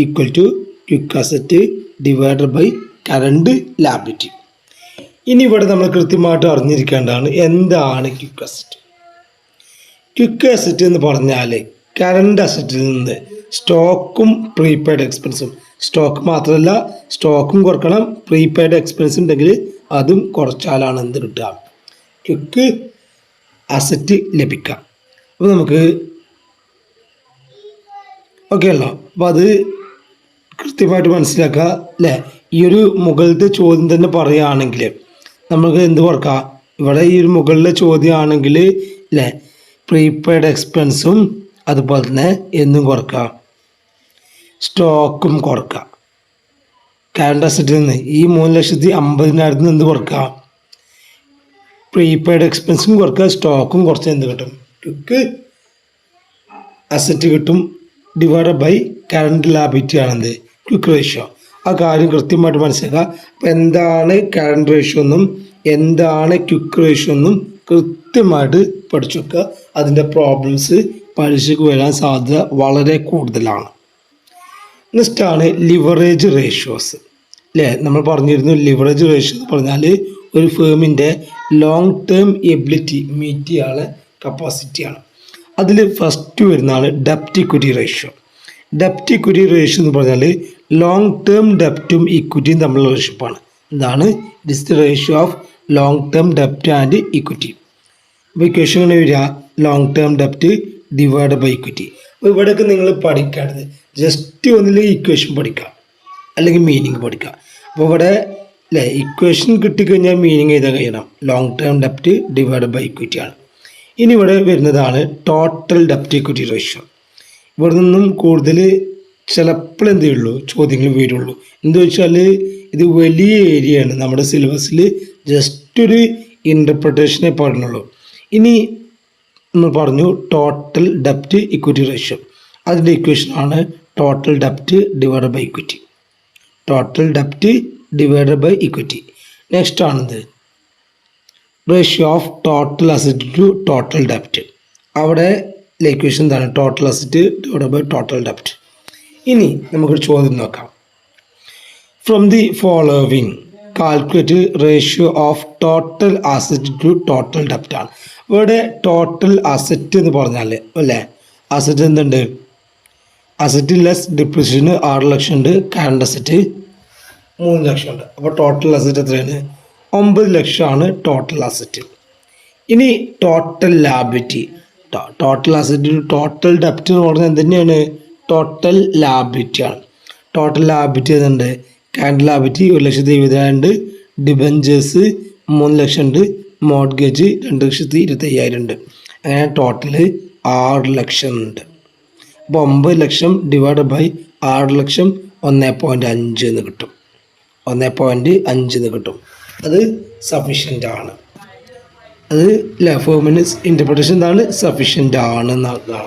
equal to quick asset divided by current liability. ഇനി ഇവിടെ നമ്മൾ കൃത്യമായിട്ട് അറിഞ്ഞിരിക്കേണ്ടതാണ് എന്താണ് ക്വിക്ക് അസറ്റ്. ക്വിക്ക് അസറ്റ് എന്ന് പറഞ്ഞാൽ കറണ്ട് അസറ്റിൽ നിന്ന് സ്റ്റോക്കും പ്രീപെയ്ഡ് എക്സ്പെൻസും, സ്റ്റോക്ക് മാത്രമല്ല സ്റ്റോക്കും കുറക്കണം, പ്രീപെയ്ഡ് എക്സ്പെൻസ് ഉണ്ടെങ്കിൽ അതും കുറച്ചാലാണ് എന്ത് കിട്ടുക? ക്വിക്ക് അസറ്റ് ലഭിക്കുക. അപ്പോൾ നമുക്ക് ഓക്കെ അല്ലോ. അപ്പോൾ അത് കൃത്യമായിട്ട് മനസ്സിലാക്കുക അല്ലേ? ഈ ഒരു മുകളിലത്തെ ചോദ്യം തന്നെ പറയുകയാണെങ്കിൽ നമുക്ക് എന്ത് കുറക്കാം? ഇവിടെ ഈ ഒരു മുകളിലെ ചോദ്യമാണെങ്കിൽ അല്ലേ പ്രീപെയ്ഡ് എക്സ്പെൻസും അതുപോലെ തന്നെ എന്തും കുറക്കാം? സ്റ്റോക്കും കുറക്കാം. കറണ്ട് അസറ്റിൽ നിന്ന് ഈ 3,50,000 നിന്ന് എന്ത് കുറക്കാം? പ്രീപെയ്ഡ് എക്സ്പെൻസും കുറക്കുക, സ്റ്റോക്കും കുറച്ച് എന്ത് കിട്ടും? ക്വിക്ക് അസറ്റ് കിട്ടും. ഡിവൈഡഡ് ബൈ കറണ്ട് ലാബിലിറ്റി ആണെന്ത്? Quick ratio. ആ കാര്യം കൃത്യമായിട്ട് മനസ്സിലാക്കുക. അപ്പോൾ എന്താണ് കറണ്ട് റേഷ്യോ എന്നും എന്താണ് ക്വിക്ക് റേഷ്യോ എന്നും കൃത്യമായിട്ട് പഠിച്ചു വെക്കുക. അതിൻ്റെ പ്രോബ്ലംസ് പരീക്ഷയ്ക്ക് വരാൻ സാധ്യത വളരെ കൂടുതലാണ്. നെക്സ്റ്റാണ് ലിവറേജ് റേഷ്യോസ് അല്ലേ? നമ്മൾ പറഞ്ഞിരുന്നു ലിവറേജ് റേഷ്യോ എന്ന് പറഞ്ഞാൽ ഒരു ഫേമിൻ്റെ ലോങ് ടേം എബിലിറ്റി മീറ്റ് ചെയ്യാനുള്ള കപ്പാസിറ്റിയാണ്. അതിൽ ഫസ്റ്റ് വരുന്നതാണ് ഡെപ്റ്റ് ഇക്വിറ്റി റേഷ്യോ. ഡെപ്റ്റ് ഇക്വിറ്റി റേഷ്യോ എന്ന് പറഞ്ഞാൽ ലോങ് ടേം ഡെപ്റ്റും ഇക്വിറ്റിയും തമ്മിലുള്ള റേഷ്യോപ്പാണ്. എന്താണ്? It is the ratio of long term ഡെപ്റ്റ് ആൻഡ് ഇക്വിറ്റി. അപ്പോൾ ഇക്വേഷൻ എങ്ങനെ വരിക? ലോങ് ടേം ഡെപ്റ്റ് ഡിവൈഡ് ബൈ ഇക്വിറ്റി. അപ്പോൾ ഇവിടെയൊക്കെ നിങ്ങൾ പഠിക്കേണ്ടത് ജസ്റ്റ് ഒന്നില്ലെങ്കിൽ ഇക്വേഷൻ പഠിക്കുക അല്ലെങ്കിൽ മീനിങ് പഠിക്കുക. അപ്പോൾ ഇവിടെ അല്ലേ ഇക്വേഷൻ കിട്ടിക്കഴിഞ്ഞാൽ മീനിങ് എഴുതാൻ കഴിയണം. ലോങ് ടേം ഡെപ്റ്റ് ഡിവൈഡ് ബൈ ഇക്വിറ്റി ആണ്. ഇനി ഇവിടെ വരുന്നതാണ് ടോട്ടൽ ഡെപ്റ്റ് ഇക്വിറ്റി റേഷ്യോ. ഇവിടെ നിന്നും കൂടുതൽ ചിലപ്പോൾ എന്തേ ഉള്ളൂ ചോദ്യങ്ങൾ വരുള്ളൂ. എന്താ വെച്ചാൽ ഇത് വലിയ ഏരിയയാണ്. നമ്മുടെ സിലബസിൽ ജസ്റ്റ് ഒരു ഇൻ്റർപ്രിട്ടേഷനെ പറഞ്ഞുള്ളൂ. ഇനി നമ്മൾ പറഞ്ഞു ടോട്ടൽ ഡെപ്റ്റ് ഇക്വിറ്റി റേഷ്യോ. അതിൻ്റെ ഇക്വേഷനാണ് ടോട്ടൽ ഡെപ്റ്റ് ഡിവൈഡ് ബൈ ഇക്വിറ്റി. ടോട്ടൽ ഡെപ്റ്റ് ഡിവൈഡ് ബൈ ഇക്വിറ്റി. നെക്സ്റ്റ് ആണെന്ത്? Ratio of total asset to total ഡെപ്റ്റ്. അവിടെ ഇക്വേഷൻ എന്താണ്? Total asset divide by total ഡെപ്റ്റ്. ഇനി നമുക്കൊരു ചോദ്യം നോക്കാം. From the following calculate ratio of total asset to total ഡെപ്റ്റ് ആണ്. ഇവിടെ ടോട്ടൽ അസറ്റ് എന്ന് പറഞ്ഞാൽ അല്ലേ, അസറ്റ് എന്തുണ്ട്, അസറ്റ് ലെസ് ഡിപ്രിസിയേഷൻ 6 ലക്ഷം ഉണ്ട്, കറണ്ട് അസറ്റ് 3 ലക്ഷം ഉണ്ട്. അപ്പോൾ ടോട്ടൽ അസറ്റ് എത്രയാണ്, 9 ലക്ഷമാണ് ടോട്ടൽ അസറ്റ്. ഇനി total liability, total asset total ഡെപ്റ്റ് എന്ന് പറഞ്ഞാൽ എന്ത് തന്നെയാണ്, ടോട്ടൽ ലാബിലിറ്റി ആണ്. ടോട്ടൽ ലാബിലിറ്റി ഏതുണ്ട്, കറണ്ട് ലാബിലിറ്റി 1,70,000 ഉണ്ട്, ഡിബഞ്ചേഴ്സ് 3 ലക്ഷം ഉണ്ട്, മോർഗേജ് 2,25,000 ഉണ്ട്. അങ്ങനെ ടോട്ടൽ 6 ലക്ഷം ഉണ്ട്. അപ്പോൾ 9 ലക്ഷം ഡിവൈഡ് ബൈ 6 ലക്ഷം 1.5 എന്ന് കിട്ടും, 1.5 എന്ന് കിട്ടും. അത് സഫീഷ്യൻ്റ് ആണ്. അത് ഫോമിന് ഇൻ്റർപ്രിട്ടേഷൻ എന്താണ്, സഫീഷ്യൻ്റ് ആണ് എന്നാണ്.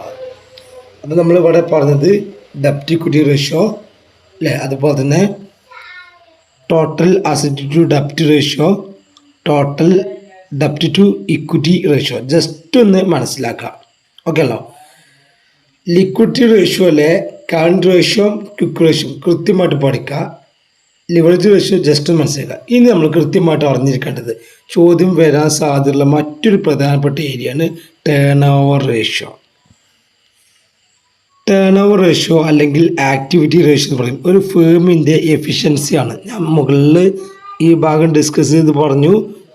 അപ്പോൾ നമ്മളിവിടെ പറഞ്ഞത് ഡെപ്റ്റ് ഇക്വിറ്റി റേഷ്യോ അല്ലേ, അതുപോലെ തന്നെ ടോട്ടൽ അസറ്റ് ടു ഡെപ്റ്റ് റേഷ്യോ, ടോട്ടൽ ഡെപ്റ്റ് ടു ഇക്വിറ്റി റേഷ്യോ ജസ്റ്റ് ഒന്ന് മനസ്സിലാക്കാം. ഓക്കെ അല്ലോ. ലിക്വിഡിറ്റി റേഷ്യോയിലെ കറണ്ട് റേഷ്യോ ക്വിക്ക് റേഷ്യോ കൃത്യമായിട്ട് പഠിക്കുക. ലിവറേജ് റേഷ്യോ ജസ്റ്റ് മനസ്സിലാക്കുക. ഇനി നമ്മൾ കൃത്യമായിട്ട് അറിഞ്ഞിരിക്കേണ്ടത് ചോദ്യം വരാൻ സാധ്യതയുള്ള മറ്റൊരു പ്രധാനപ്പെട്ട ഏരിയയാണ് turn over ratio. Turn over ratio അല്ലെങ്കിൽ ആക്ടിവിറ്റി റേഷ്യോ എന്ന് പറയും ഒരു ഫേമിൻ്റെ എഫിഷ്യൻസിയാണ്. ഞാൻ മുകളിൽ ഈ ഭാഗം ഡിസ്കസ് ചെയ്ത് പറഞ്ഞു,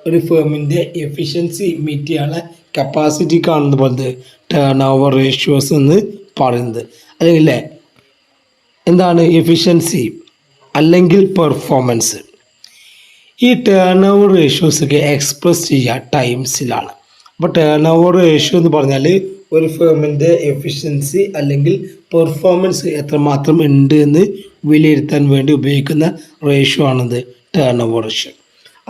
ഒരു ഫേമിൻ്റെ എഫിഷ്യൻസി മീറ്റ് ചെയ്യാനുള്ള കപ്പാസിറ്റി കാണുന്നത് പോലത്തെ ടേൺ ഓവർ റേഷ്യോസ് എന്ന് പറയുന്നത്. അല്ലെങ്കിൽ എന്താണ് എഫിഷ്യൻസി അല്ലെങ്കിൽ പെർഫോമൻസ്. ഈ ടേൺ ഓവർ റേഷ്യോസൊക്കെ എക്സ്പ്രസ് ചെയ്യുക ടൈംസിലാണ്. അപ്പോൾ ടേൺ ഓവർ റേഷ്യോ എന്ന് പറഞ്ഞാൽ ഒരു ഫേമിൻ്റെ എഫിഷ്യൻസി അല്ലെങ്കിൽ പെർഫോമൻസ് എത്രമാത്രം ഉണ്ട് എന്ന് വിലയിരുത്താൻ വേണ്ടി ഉപയോഗിക്കുന്ന റേഷ്യോ ആണത് ടേൺ ഓവർ റേഷ്യോ.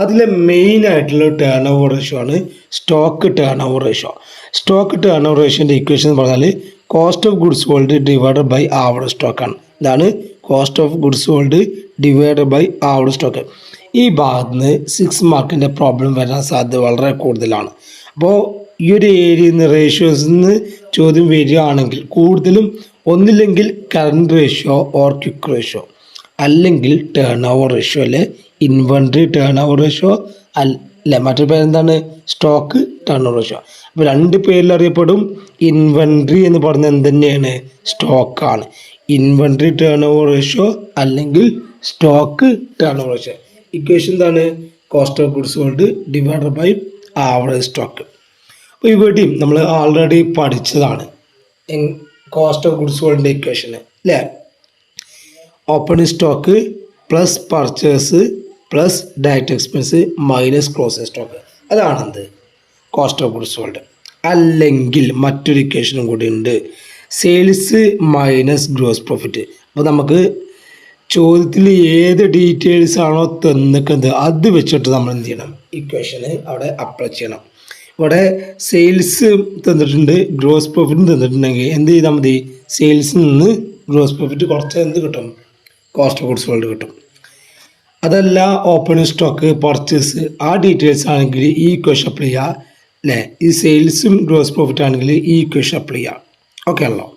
അതിലെ മെയിൻ ആയിട്ടുള്ള ടേൺ ഓവർ റേഷ്യോ ആണ് stock turn over ratio. Stock turn over റേഷ്യോൻ്റെ ഇക്വേഷൻ എന്ന് പറഞ്ഞാൽ cost of goods sold divided by average സ്റ്റോക്കാണ്. ഇതാണ് cost of goods sold divided by average stock. ഈ ഭാഗത്ത് നിന്ന് 6 മാർക്കിൻ്റെ പ്രോബ്ലം വരാൻ സാധ്യത വളരെ കൂടുതലാണ്. അപ്പോൾ ഈ ഒരു ഏരിയയിൽ നിന്ന് റേഷ്യോസിൽ നിന്ന് ചോദ്യം വരികയാണെങ്കിൽ കൂടുതലും ഒന്നില്ലെങ്കിൽ current ratio or quick ratio, അല്ലെങ്കിൽ ടേൺ ഓവർ റേഷ്യോ അല്ലെ ഇൻവെൻട്രി ടേൺ ഓവർ റേഷ്യോ അല്ലെ മറ്റൊരു പേരെന്താണ് സ്റ്റോക്ക് ടേൺ ഓവർ റേഷ്യോ. അപ്പോൾ 2 പേരിൽ അറിയപ്പെടും. ഇൻവെൻട്രി എന്ന് പറഞ്ഞാൽ എന്ത് തന്നെയാണ്, സ്റ്റോക്കാണ്. ഇൻവെൻട്രി ടേൺ ഓവർ റേഷ്യോ അല്ലെങ്കിൽ stock turn over ratio. Equation എന്താണ്, cost of goods sold divided by average stock. അപ്പോൾ ഇവിടെയും നമ്മൾ ആൾറെഡി പഠിച്ചതാണ് കോസ്റ്റ് ഓഫ് ഗുഡ്സ് സോൾഡിൻ്റെ ഇക്വേഷന് അല്ലേ. Opening stock plus purchase plus direct expense minus closing stock, അതാണെന്ത് കോസ്റ്റ് ഓഫ് ഗുഡ്സ് സോൾഡ്. അല്ലെങ്കിൽ മറ്റൊരു ഇക്വേഷനും കൂടി ഉണ്ട്, സെയിൽസ് മൈനസ് ഗ്രോസ് പ്രോഫിറ്റ്. അപ്പോൾ നമുക്ക് ചോദ്യത്തിൽ ഏത് ഡീറ്റെയിൽസ് ആണോ തന്നിക്കുന്നത് അത് വെച്ചിട്ട് നമ്മൾ എന്ത് ചെയ്യണം, ഇക്വേഷന് അവിടെ അപ്ലൈ ചെയ്യണം. ഇവിടെ സെയിൽസ് തന്നിട്ടുണ്ട്, ഗ്രോസ് പ്രോഫിറ്റ് തന്നിട്ടുണ്ടെങ്കിൽ എന്ത് ചെയ്താൽ മതി, സെയിൽസിൽ നിന്ന് ഗ്രോസ് പ്രോഫിറ്റ് കുറച്ച് എന്ത് കിട്ടും, കോസ്റ്റ് ഓഫ് ഗുഡ്സ് സോൾഡ് കിട്ടും. അതല്ല ഓപ്പണിംഗ് സ്റ്റോക്ക് പർച്ചേസ് ആ ഡീറ്റെയിൽസ് ആണെങ്കിൽ ഈ ഇക്വേഷൻ അപ്ലൈ ചെയ്യുക അല്ലേ. ഈ സെയിൽസും ഗ്രോസ് പ്രോഫിറ്റ് ആണെങ്കിൽ ഈ ഇക്വേഷൻ അപ്ലൈ ചെയ്യുക. ഓക്കെ ആണല്ലോ.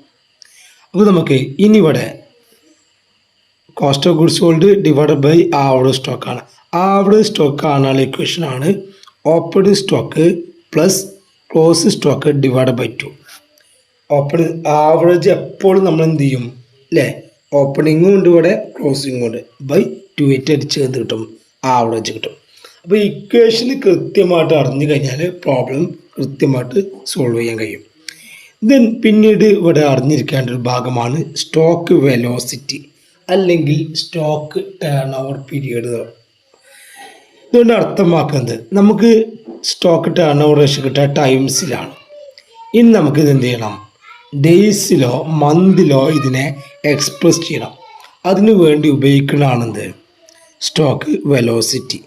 അപ്പോൾ നമുക്ക് ഇനി ഇവിടെ cost of goods sold divided by average സ്റ്റോക്കാണ്. ആവറേജ് സ്റ്റോക്ക് കാണാനുള്ള ഇക്വേഷനാണ് opening stock plus closing stock divide by 2. Average എപ്പോഴും നമ്മൾ എന്ത് ചെയ്യും അല്ലേ, ഓപ്പണിങ്ങും ഉണ്ട് ഇവിടെ ക്ലോസിങ്ങും ഉണ്ട്, ബൈ 2 അടിച്ച് എന്ത് കിട്ടും, ആവറേജ് കിട്ടും. അപ്പോൾ ഇക്വേഷൻ കൃത്യമായിട്ട് അറിഞ്ഞു കഴിഞ്ഞാൽ പ്രോബ്ലം കൃത്യമായിട്ട് സോൾവ് ചെയ്യാൻ കഴിയും. ദെൻ പിന്നീട് ഇവിടെ അറിഞ്ഞിരിക്കേണ്ട ഒരു ഭാഗമാണ് സ്റ്റോക്ക് വെലോസിറ്റി അല്ലെങ്കിൽ സ്റ്റോക്ക് ടേൺ ഓവർ പീരിയഡ്. ഇതുകൊണ്ട് അർത്ഥമാക്കുന്നത് നമുക്ക് സ്റ്റോക്ക് ടേൺ ഓവർ റേഷ്യോ കിട്ടുക ടൈംസിലാണ്. ഇനി നമുക്കിത് എന്ത് ചെയ്യണം, ഡേയ്സിലോ മന്തിലോ ഇതിനെ എക്സ്പ്രസ് ചെയ്യണം. അതിനു വേണ്ടി ഉപയോഗിക്കുന്നതാണെന്ത് സ്റ്റോക്ക് വെലോസിറ്റി.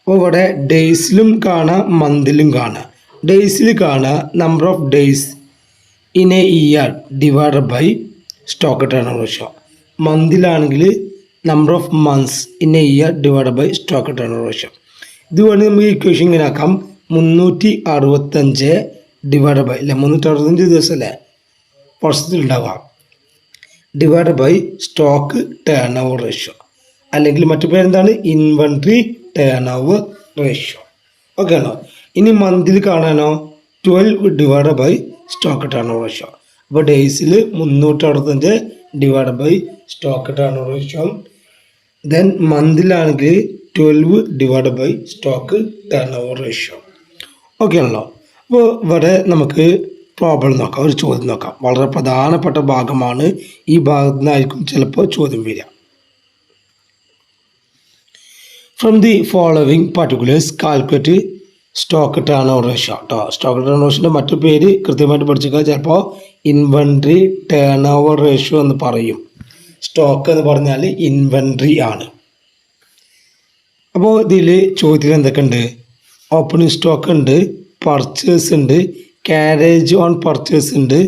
അപ്പോൾ ഇവിടെ ഡേയ്സിലും കാണാം മന്തിലും കാണാം. ഡേയ്സിൽ കാണുക number of days in a year divided by stock turn over ratio. മന്തിലാണെങ്കിൽ number of months in a year divided by stock turn over ratio. ഇത് വേണമെങ്കിൽ നമുക്ക് ഇക്വേഷൻ ഇങ്ങനെ ആക്കാം, 365 ഡിവൈഡ് ബൈ അല്ലേ, 365 ദിവസം അല്ലേ വർഷത്തിലുണ്ടാവുക, divide by stock turn over ratio, അല്ലെങ്കിൽ മറ്റു പേരെന്താണ് inventory turn over ratio. Okay ആണോ. ഇനി മന്തിൽ കാണാനോ 12 divide by stock turn over ratio. അപ്പോൾ ഡേയ്സിൽ 365 divide by stock turn over ratio. Then മന്തിലാണെങ്കിൽ 12 divide by stock turn over ratio. Okay ആണല്ലോ. അപ്പോൾ ഇവിടെ നമുക്ക് പ്രോബ്ലം നോക്കാം, ഒരു ചോദ്യം നോക്കാം. വളരെ പ്രധാനപ്പെട്ട ഭാഗമാണ്. ഈ ഭാഗത്തു നിന്നായിരിക്കും ചിലപ്പോൾ ചോദ്യം വരിക. From the following particulars calculate stock turn over ratio. കേട്ടോ, സ്റ്റോക്ക് ടേൺ ഓവർ റേഷ്യോൻ്റെ മറ്റു പേര് കൃത്യമായിട്ട് പഠിച്ചിരിക്കുക. ചിലപ്പോൾ ഇൻവെൻട്രി ടേൺ ഓവർ റേഷ്യോ എന്ന് പറയും. സ്റ്റോക്ക് എന്ന് പറഞ്ഞാൽ ഇൻവെൻട്രി ആണ്. അപ്പോൾ ഇതിൽ ചോദ്യത്തിൽ എന്തൊക്കെ ഉണ്ട്? ഓപ്പണിംഗ് സ്റ്റോക്ക് ഉണ്ട്, പർച്ചേസ് ഉണ്ട്, ക്യാരേജ് ഓൺ പർച്ചേസ് ഉണ്ട്,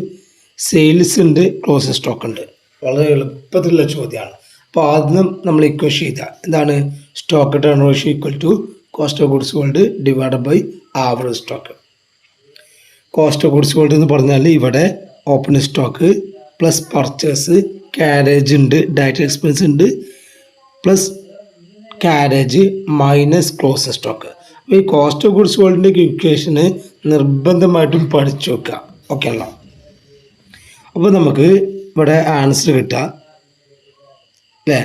സെയിൽസ് ഉണ്ട്, ക്ലോസിംഗ് സ്റ്റോക്ക് ഉണ്ട്. വളരെ എളുപ്പത്തിലുള്ള ചോദ്യമാണ്. അപ്പോൾ ആദ്യം നമ്മൾ ഇക്വേഷൻ ചെയ്താൽ എന്താണ്? Stock turn ratio equal to cost of goods sold divide by average stock. Cost of goods sold എന്ന് പറഞ്ഞാൽ ഇവിടെ opening stock plus purchase, carriage ഉണ്ട്, ഡയറക്റ്റ് എക്സ്പെൻസ് ഉണ്ട്, plus carriage minus closing stock. അപ്പോൾ ഈ കോസ്റ്റ് ഓഫ് ഗുഡ്സ് സോൾഡിൻ്റെ ഇക്വേഷന് നിർബന്ധമായിട്ടും പഠിച്ചു വെക്കുക. ഓക്കെ ആണല്ലോ. അപ്പോൾ നമുക്ക് ഇവിടെ ആൻസർ കിട്ടുക അല്ലേ?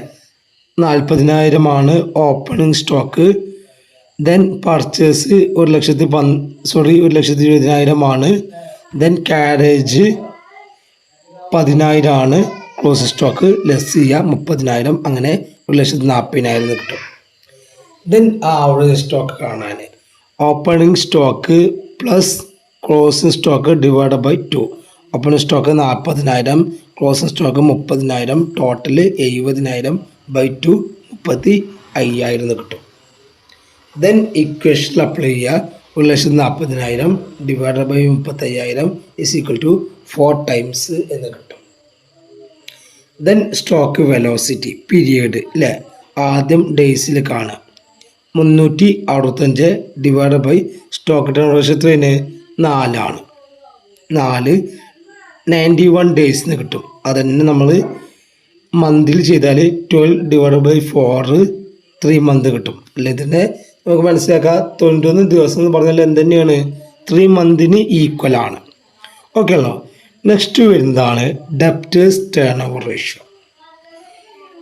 40,000 opening stock. Then purchase 1,20,000. Then carriage 10,000 closing stock less ചെയ്യുക 30,000, അങ്ങനെ 1,40,000 കിട്ടും. ദെൻ ആവറേജ് സ്റ്റോക്ക് കാണാൻ opening stock plus closing stock divide by 2. Opening stock 40,000, closing stock 30,000, total 70,000 by 2 35,000 കിട്ടും. ദെൻ ഇക്വേഷനിൽ അപ്ലൈ ചെയ്യുക. 1,40,000 divide by 35,000 is equal to 4 times എന്ന് കിട്ടും. ദെൻ സ്റ്റോക്ക് വെലോസിറ്റി പീരിയഡ് അല്ലേ? ആദ്യം ഡേയ്സിൽ കാണാം. 365 divide by stock turn ratio എത്രയാണ്? 4 ആണ്. 91 ഡേയ്സിന് കിട്ടും. അതന്നെ നമ്മൾ മന്തിൽ ചെയ്താൽ 12 ഡിവൈഡ് ബൈ 4 3 മന്ത് കിട്ടും അല്ലേ? ഇതിൻ്റെ നമുക്ക് മനസ്സിലാക്കാം. 91 ദിവസം എന്ന് പറഞ്ഞാൽ എന്തുതന്നെയാണ്? 3 മന്തിന് ഈക്വൽ ആണ്. ഓക്കെ ആണല്ലോ. നെക്സ്റ്റ് വരുന്നതാണ് debtors turn over ratio.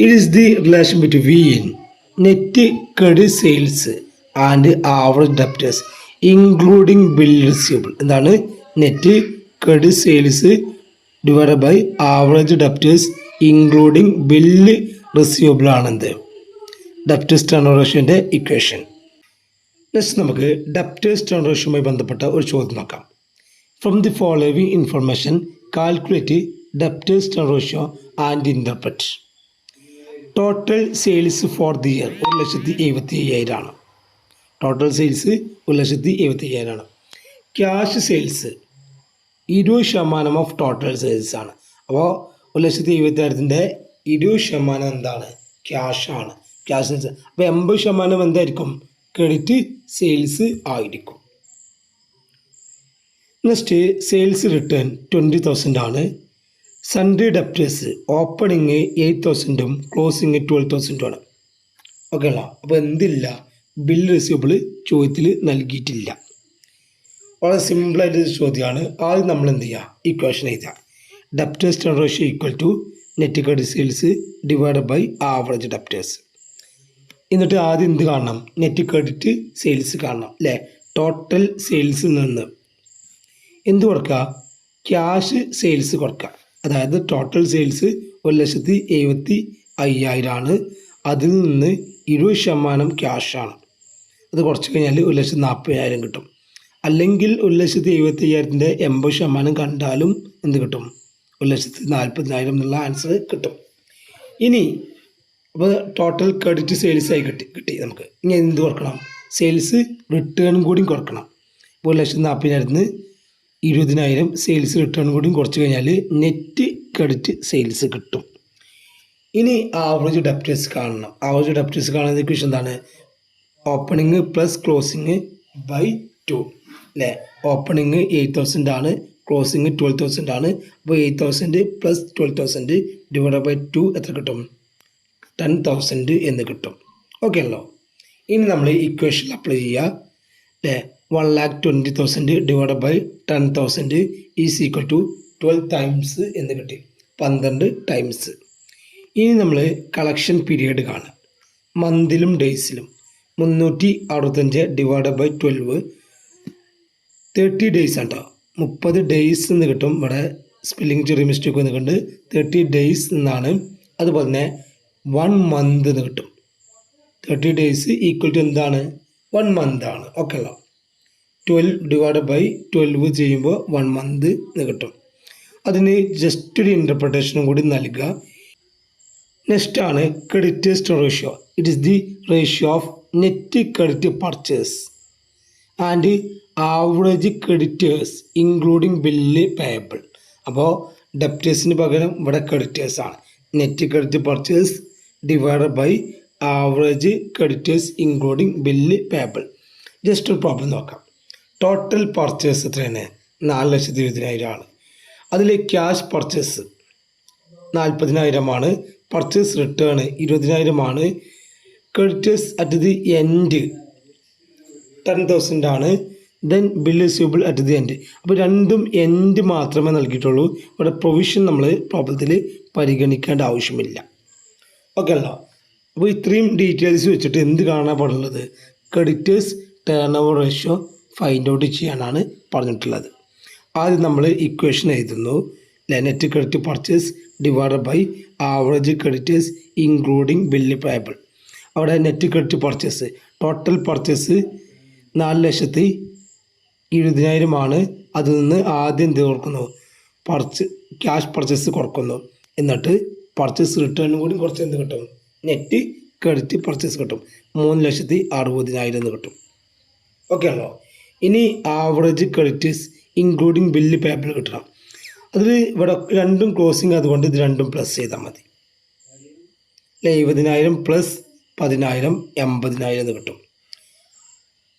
It is the relation between net credit sales and average debtors including bill receivable. എന്താണ്? Net credit sales divide by average debtors including bill receivable ആണെന്ത്? ഡെപ്റ്റേഴ്സ് ടേൺ ഓവർ റേഷ്യോൻ്റെ ഇക്വേഷൻ. നെക്സ്റ്റ് നമുക്ക് ഡെപ്റ്റേഴ്സ് ടേൺ റേഷ്യോയുമായി ബന്ധപ്പെട്ട ഒരു ചോദ്യം നോക്കാം. From the following information calculate debtors turn ratio and interpret. Total sales for the year 1,75,000 ആണ്. ടോട്ടൽ സെയിൽസ് 1,75,000 ആണ്. Cash sales 20% of total sales ആണ്. അപ്പോൾ 1,70,000 20% എന്താണ്? ക്യാഷ് ആണ്. Cash sales. അപ്പോൾ 80% എന്തായിരിക്കും? ക്രെഡിറ്റ് സെയിൽസ് ആയിരിക്കും. നെക്സ്റ്റ് സെയിൽസ് റിട്ടേൺ 20,000 ആണ്. സൺഡേ ഡെപ്റ്റേഴ്സ് ഓപ്പണിങ് 8,000 ക്ലോസിങ് 12,000 ആണ്. ഓക്കെ അല്ല? അപ്പോൾ എന്തില്ല? ബിൽ റിസീവബിൾ ചോദ്യത്തിൽ നൽകിയിട്ടില്ല. വളരെ സിമ്പിളായിട്ടൊരു ചോദ്യമാണ്. ആദ്യം നമ്മൾ എന്ത് ചെയ്യുക? ഇക്വേഷൻ എഴുതുക. Debtors turn ratio equal to net credit sales divide by average debtors. എന്നിട്ട് ആദ്യം എന്ത് കാണണം? നെറ്റ് ക്രെഡിറ്റ് സെയിൽസ് കാണണം അല്ലേ? ടോട്ടൽ സെയിൽസിൽ നിന്ന് എന്ത് കൊടുക്കുക? ക്യാഷ് സെയിൽസ് കൊടുക്കുക. അതായത് ടോട്ടൽ സെയിൽസ് 1,75,000 ആണ്. അതിൽ നിന്ന് 20% ക്യാഷാണ്. അത് കുറച്ച് കഴിഞ്ഞാൽ 1,40,000 കിട്ടും. അല്ലെങ്കിൽ 1,75,000 80% കണ്ടാലും എന്ത് കിട്ടും? 1,40,000 എന്നുള്ള ആൻസർ കിട്ടും. ഇനി അപ്പോൾ ടോട്ടൽ ക്രെഡിറ്റ് സെയിൽസ് ആയി കിട്ടി നമുക്ക്. ഇനി എന്ത് കൊടുക്കണം? സെയിൽസ് റിട്ടേണും കൂടി കൊടുക്കണം. 1,40,000 20,000 സെയിൽസ് റിട്ടേൺ കൂടി കുറച്ച് കഴിഞ്ഞാൽ നെറ്റ് ക്രെഡിറ്റ് സെയിൽസ് കിട്ടും. ഇനി ആവറേജ് ഡെപ്റ്റേഴ്സ് കാണണം. ആവറേജ് ഡെപ്റ്റേഴ്സ് കാണുന്ന ഇക്വേഷൻ എന്താണ്? ഓപ്പണിങ് പ്ലസ് ക്ലോസിങ് ബൈ 2 അല്ലേ? ഓപ്പണിങ് 8,000 ആണ്, ക്ലോസിങ് 12,000 ആണ്. അപ്പോൾ 8,000 പ്ലസ് 12,000 ഡിവൈഡ് ബൈ 2 എത്ര കിട്ടും? 10,000 എന്ന് കിട്ടും. ഓക്കെ ആണല്ലോ. ഇനി നമ്മൾ ഇക്വേഷൻ അപ്ലൈ ചെയ്യുക അല്ലേ? 1,20,000 divide by 10,000 is equal to 12 times എന്ന് കിട്ടി. 12 ടൈംസ്. ഇനി നമ്മൾ കളക്ഷൻ പീരീഡ് കാണാം. മന്തിലും ഡേയ്സിലും 365 ഡിവൈഡ് ബൈ 12 30 ഡേയ്സ് ആണ് കേട്ടോ. 30 ഡേയ്സ് എന്ന് കിട്ടും. ഇവിടെ സ്പെല്ലിംഗ് ചെറിയ മിസ്റ്റേക്ക് വന്നിട്ടുണ്ട്. 30 ഡേയ്സ് എന്നാണ്. അതുപോലെ തന്നെ 1 മന്ത് എന്ന് കിട്ടും. 30 ഡേയ്സ് ഈക്വൽ ടു എന്താണ്? 1 മന്ത് ആണ്. ഓക്കെ അല്ലോ. 12 ഡിവൈഡ് ബൈ 12 ചെയ്യുമ്പോൾ 1 മന്ത് എന്ന് കിട്ടും. അതിന് ജസ്റ്റ് ഒരു ഇൻ്റർപ്രിട്ടേഷനും കൂടി നൽകുക. നെക്സ്റ്റ് ആണ് creditors to ratio. It is the ratio of net credit purchase and average creditors including bill payable. അപ്പോൾ ഡെപ്റ്റേഴ്സിന് പകരം ഇവിടെ ക്രെഡിറ്റേഴ്സ് ആണ്. Net credit purchase divide by average creditors including bill payable. Just ഒരു പ്രോബ്ലം നോക്കാം. ടോട്ടൽ പർച്ചേസ് എത്രയാണ്? 4,20,000 ആണ്. അതിൽ ക്യാഷ് പർച്ചേസ് 40,000 ആണ്. പർച്ചേസ് റിട്ടേൺ 20,000 ആണ്. ക്രെഡിറ്റേഴ്സ് അറ്റ് ദി എൻഡ് 10,000 ആണ്. Then bill receivable at the end. അപ്പോൾ രണ്ടും എൻഡ് മാത്രമേ നൽകിയിട്ടുള്ളൂ. ഇവിടെ പ്രൊവിഷൻ നമ്മൾ പ്രോബ്ലത്തിൽ പരിഗണിക്കേണ്ട ആവശ്യമില്ല. ഓക്കെ അല്ലോ. അപ്പോൾ ഇത്രയും ഡീറ്റെയിൽസ് വെച്ചിട്ട് എന്ത് കാണാൻ പാടുള്ളത്? Creditors turn over ratio find out ചെയ്യാനാണ് പറഞ്ഞിട്ടുള്ളത്. ആദ്യം നമ്മൾ ഇക്വേഷൻ എഴുതുന്നു. Net credit purchase divide by average creditors including bill payable. അവിടെ net credit purchase total purchase 4,20,000 ആണ്. അതിൽ നിന്ന് ആദ്യം എന്ത് കുറക്കുന്നു? Cash purchase കുറക്കുന്നു. എന്നിട്ട് പർച്ചേസ് റിട്ടേണും കൂടി കുറച്ച് എന്ത് കിട്ടും? നെറ്റ് ക്രെഡിറ്റ് പർച്ചേസ് കിട്ടും. 3,60,000 എന്ന് കിട്ടും. ഓക്കെ ആണല്ലോ. ഇനി average creditors including bill payable കിട്ടണം. അതിൽ ഇവിടെ രണ്ടും ക്ലോസിങ് അതുകൊണ്ട് ഇത് രണ്ടും പ്ലസ് ചെയ്താൽ മതി. 70,000 പ്ലസ് 10,000 80,000 എന്ന് കിട്ടും.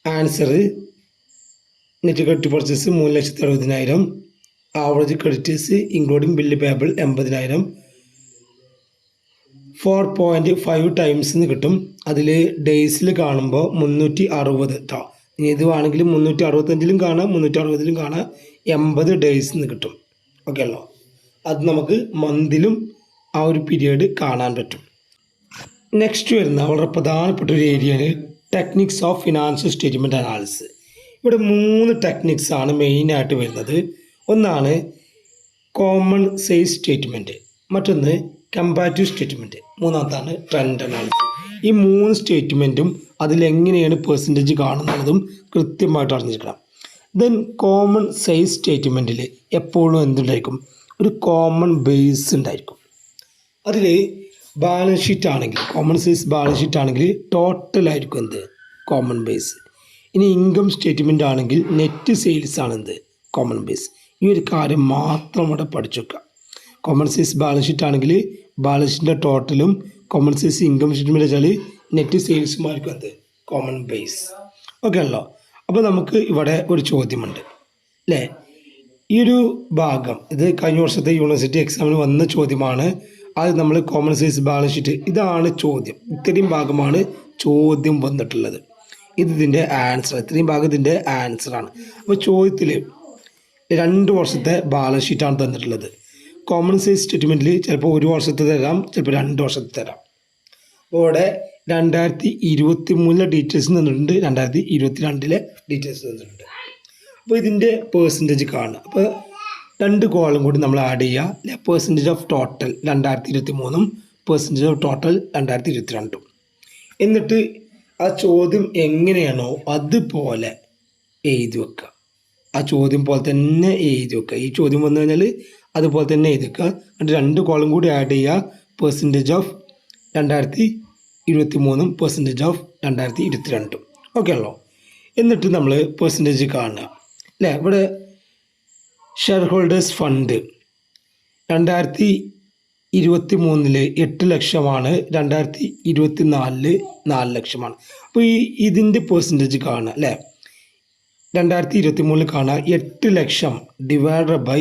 Answer net credit purchase 3,60,000, average creditors including bill payable 80,000, 4.5 times എന്ന് കിട്ടും. അതിൽ ഡേയ്സിൽ കാണുമ്പോൾ 360 കേട്ടോ. ഇനി ഇത് വേണമെങ്കിൽ 365 കാണാം, 360 കാണാം. 80 ഡേയ്സ് എന്ന് കിട്ടും. ഓക്കെ അല്ലോ. അത് നമുക്ക് മന്തിലും ആ ഒരു പീരിയഡ് കാണാൻ പറ്റും. നെക്സ്റ്റ് വരുന്ന വളരെ പ്രധാനപ്പെട്ട ഒരു ഏരിയയാണ് techniques of financial statement analysis. ഇവിടെ 3 ടെക്നിക്സ് ആണ് മെയിനായിട്ട് വരുന്നത്. ഒന്നാണ് കോമൺ സൈസ് സ്റ്റേറ്റ്മെൻറ്റ്, മറ്റൊന്ന് കമ്പാരിറ്റീവ് സ്റ്റേറ്റ്മെൻറ്റ്, മൂന്നാമത്താണ് ട്രെൻഡ് അനാലിസിസ്. ഈ 3 സ്റ്റേറ്റ്മെൻറ്റും അതിലെങ്ങനെയാണ് പെർസെൻറ്റേജ് കാണുന്നതും കൃത്യമായിട്ട് അറിഞ്ഞിരിക്കണം. ദെൻ കോമൺ സൈസ് സ്റ്റേറ്റ്മെൻറ്റിൽ എപ്പോഴും എന്തുണ്ടായിരിക്കും? ഒരു കോമൺ ബേസ് ഉണ്ടായിരിക്കും. അതിൽ ബാലൻസ് ഷീറ്റ് ആണെങ്കിൽ, കോമൺ സൈസ് ബാലൻസ് ഷീറ്റ് ആണെങ്കിൽ ടോട്ടലായിരിക്കും എന്ത്? Common base. ഇനി ഇൻകം സ്റ്റേറ്റ്മെൻ്റ് ആണെങ്കിൽ നെറ്റ് സെയിൽസ് ആണ് എന്ത്? Common base. ഈ ഒരു കാര്യം മാത്രം ഇവിടെ പഠിച്ചു വെക്കുക. കോമൺ സൈസ് ബാലൻസ് ഷീറ്റ് ആണെങ്കിൽ ബാലൻസ് ഷീറ്റിൻ്റെ ടോട്ടലും കോമൺ സൈസ് ഇൻകം സ്റ്റേറ്റ്മെൻറ്റ് വെച്ചാൽ നെറ്റ് സെയിൽസുമായിരിക്കും എന്ത്? Common base. ഓക്കെ ആണല്ലോ. അപ്പോൾ നമുക്ക് ഇവിടെ ഒരു ചോദ്യമുണ്ട് അല്ലേ? ഈ ഒരു ഭാഗം ഇത് കഴിഞ്ഞ വർഷത്തെ യൂണിവേഴ്സിറ്റി എക്സാമിന് വന്ന ചോദ്യമാണ്. അത് നമ്മൾ കോമൺ സൈസ് ബാലൻസ് ഷീറ്റ്, ഇതാണ് ചോദ്യം. ഇത്രയും ഭാഗമാണ് ചോദ്യം വന്നിട്ടുള്ളത്. ഇതിൻ്റെ ആൻസർ, ഇത്രയും ഭാഗത്തിൻ്റെ ആൻസറാണ്. അപ്പോൾ ചോദ്യത്തിൽ 2 വർഷത്തെ ബാലൻസ് ഷീറ്റാണ് തന്നിട്ടുള്ളത്. കോമൺ സൈസ് സ്റ്റേറ്റ്മെൻറ്റിൽ ചിലപ്പോൾ 1 വർഷത്തെ തരാം, ചിലപ്പോൾ 2 വർഷത്തെ തരാം. അപ്പോൾ ഇവിടെ 2023 ഡീറ്റെയിൽസ് തന്നിട്ടുണ്ട്, 2022 ഡീറ്റെയിൽസ് തന്നിട്ടുണ്ട്. അപ്പോൾ ഇതിൻ്റെ പേഴ്സൻറ്റേജ് കാണുക. അപ്പോൾ 2 കോളം കൂടി നമ്മൾ ആഡ് ചെയ്യുക. Percentage of total 2023 percentage of total 2022. എന്നിട്ട് ആ ചോദ്യം എങ്ങനെയാണോ അതുപോലെ എഴുതി വെക്കുക. ആ ചോദ്യം പോലെ തന്നെ എഴുതി വെക്കുക. ഈ ചോദ്യം വന്നു കഴിഞ്ഞാൽ അതുപോലെ തന്നെ എഴുതി വെക്കുക. എന്നിട്ട് 2 കോളം കൂടി ആഡ് ചെയ്യുക. Percentage of 2023 percentage of 2022. Okay ആണല്ലോ. എന്നിട്ട് നമ്മൾ പെർസെൻറ്റേജ് കാണുക അല്ലേ? ഇവിടെ ഷെയർ ഹോൾഡേഴ്സ് ഫണ്ട് 2023 8 ലക്ഷമാണ്, 2024 4 ലക്ഷമാണ്. അപ്പോൾ ഇതിൻ്റെ പെർസെൻറ്റേജ് കാണുക അല്ലേ? 2023 കാണുക 8 ലക്ഷം ഡിവൈഡ് ബൈ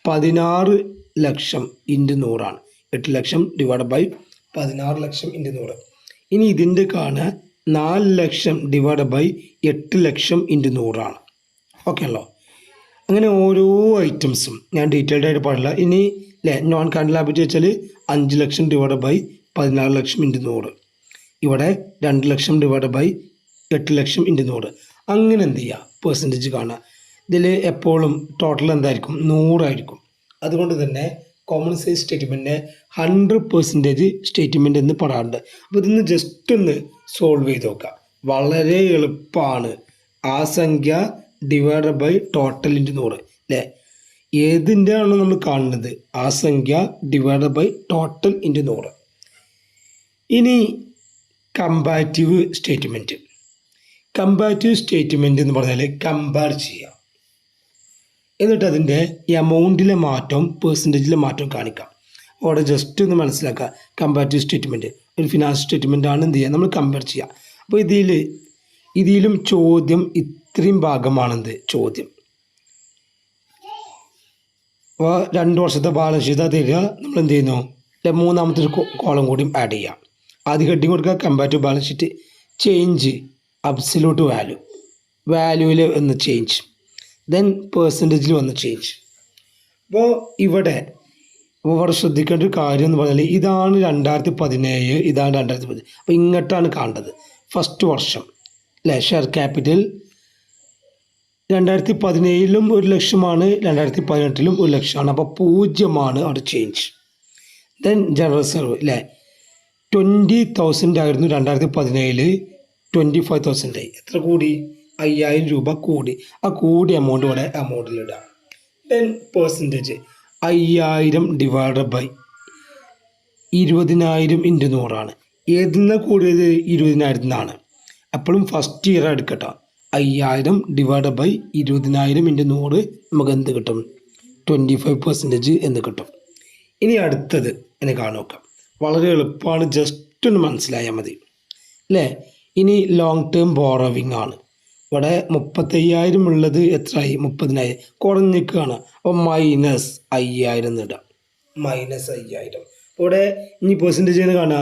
16 ലക്ഷം ഇൻറ്റു 100 ആണ്. 8 ലക്ഷം ഡിവൈഡ് ബൈ 16 ലക്ഷം ഇൻറ്റു 100. ഇനി ഇതിൻ്റെ കാണുക 4 ലക്ഷം ഡിവൈഡ് ബൈ 8 ലക്ഷം ഇൻറ്റു 100 ഓക്കെ ആണല്ലോ. അങ്ങനെ ഓരോ ഐറ്റംസും ഞാൻ ഡീറ്റെയിൽഡ് ആയിട്ട് പാടില്ല. ഇനി അല്ലേ നോൺ കറണ്ട് ലാബിലിറ്റി വെച്ചാൽ 5 ലക്ഷം ഡിവൈഡ് ബൈ 16 ലക്ഷം ഇൻറ്റു 100. ഇവിടെ 2 ലക്ഷം ഡിവൈഡ് ബൈ 8 ലക്ഷം ഇൻറ്റു 100. അങ്ങനെ എന്ത് ചെയ്യുക, പെർസെൻറ്റേജ് കാണുക. ഇതിൽ എപ്പോഴും ടോട്ടൽ എന്തായിരിക്കും, 100 ആയിരിക്കും. അതുകൊണ്ട് തന്നെ കോമൺ സൈസ് സ്റ്റേറ്റ്മെൻറ്റിനെ 100% സ്റ്റേറ്റ്മെൻറ്റ് എന്ന് പറയാറുണ്ട്. അപ്പോൾ ഇതൊന്ന് ജസ്റ്റ് ഒന്ന് സോൾവ് ചെയ്ത് നോക്കാം. വളരെ എളുപ്പമാണ്. ആ സംഖ്യ ഡിവൈഡ് ബൈ ടോട്ടൽ ഇൻറ്റു 100 അല്ലേ. ഏതിൻ്റെ ആണ് നമ്മൾ കാണുന്നത്, ആ സംഖ്യ ഡിവൈഡ് ബൈ ടോട്ടൽ ഇൻറ്റു 100. ഇനി കമ്പാരിറ്റീവ് സ്റ്റേറ്റ്മെൻറ്റ്. കമ്പാരിറ്റീവ് സ്റ്റേറ്റ്മെൻറ്റ് എന്ന് പറഞ്ഞാൽ കമ്പയർ ചെയ്യുക, എന്നിട്ട് അതിൻ്റെ എമൗണ്ടിലെ മാറ്റവും പെർസെൻറ്റേജിലെ മാറ്റവും കാണിക്കാം. അവിടെ ജസ്റ്റ് ഒന്ന് മനസ്സിലാക്കുക. കമ്പാരിറ്റീവ് സ്റ്റേറ്റ്മെൻറ്റ് ഒരു ഫിനാൻസ് സ്റ്റേറ്റ്മെൻ്റ് ആണ് എന്ത് ചെയ്യുക, നമ്മൾ കമ്പയർ ചെയ്യുക. അപ്പോൾ ഇതിലും ചോദ്യം ഇത്രയും ഭാഗമാണെന്ത് ചോദ്യം. അപ്പോൾ 2 വർഷത്തെ ബാലൻസ് ഷീറ്റ് തരിക, നമ്മൾ എന്ത് ചെയ്യുന്നു, മൂന്നാമത്തെ ഒരു കോളം കൂടിയും ആഡ് ചെയ്യുക. ആദ്യ ഹെഡിങ് കൊടുക്കുക comparative balance sheet, change absolute വാല്യൂവിൽ ഒന്ന് ചേഞ്ച്, ദെൻ പെർസെൻറ്റേജിൽ വന്ന് ചേഞ്ച്. അപ്പോൾ ഇവിടെ ശ്രദ്ധിക്കേണ്ട ഒരു കാര്യം എന്ന് പറഞ്ഞാൽ ഇതാണ് 2017, ഇതാണ് 2010. അപ്പോൾ ഇങ്ങോട്ടാണ് കാണേണ്ടത് ഫസ്റ്റ് വർഷം അല്ലേ. ഷെയർ ക്യാപിറ്റൽ 2017 1 ലക്ഷമാണ്, 2018 1 ലക്ഷമാണ്. അപ്പോൾ 0 അവിടെ ചേഞ്ച്. ദെൻ ജനറൽ റിസർവ് അല്ലേ, 20,000 ആയിരുന്നു 2017, 25,000 ആയി. എത്ര കൂടി, 5,000 രൂപ കൂടി. ആ കൂടിയ എമൗണ്ട് ഇവിടെ എമൗണ്ടിലിടുക. Then percentage 5,000 divide by 20,000 into 100. ഏതിനാണ് കൂടിയത്, 20,000 നിന്നാണ്. എപ്പോഴും ഫസ്റ്റ് ഇയർ എടുക്കട്ടോ. 5,000 ഡിവൈഡ് ബൈ 20,000 ഇൻറ്റു 100 നമുക്ക് എന്ത് കിട്ടും, 25% എന്ന് കിട്ടും. ഇനി അടുത്തത് എന്നെ നോക്കാം. വളരെ എളുപ്പമാണ്, ജസ്റ്റ് ഒന്ന് മനസ്സിലായാൽ മതി അല്ലേ. ഇനി ലോങ് ടേം ബോറോവിങ് ആണ്. ഇവിടെ 35,000 ഉള്ളത് എത്രയായി, 30,000 കുറഞ്ഞിക്കുകയാണ്. അപ്പോൾ -5,000 എന്നിടാം, -5,000. ഇവിടെ ഇനി പെർസെൻറ്റേജ് കാണുക,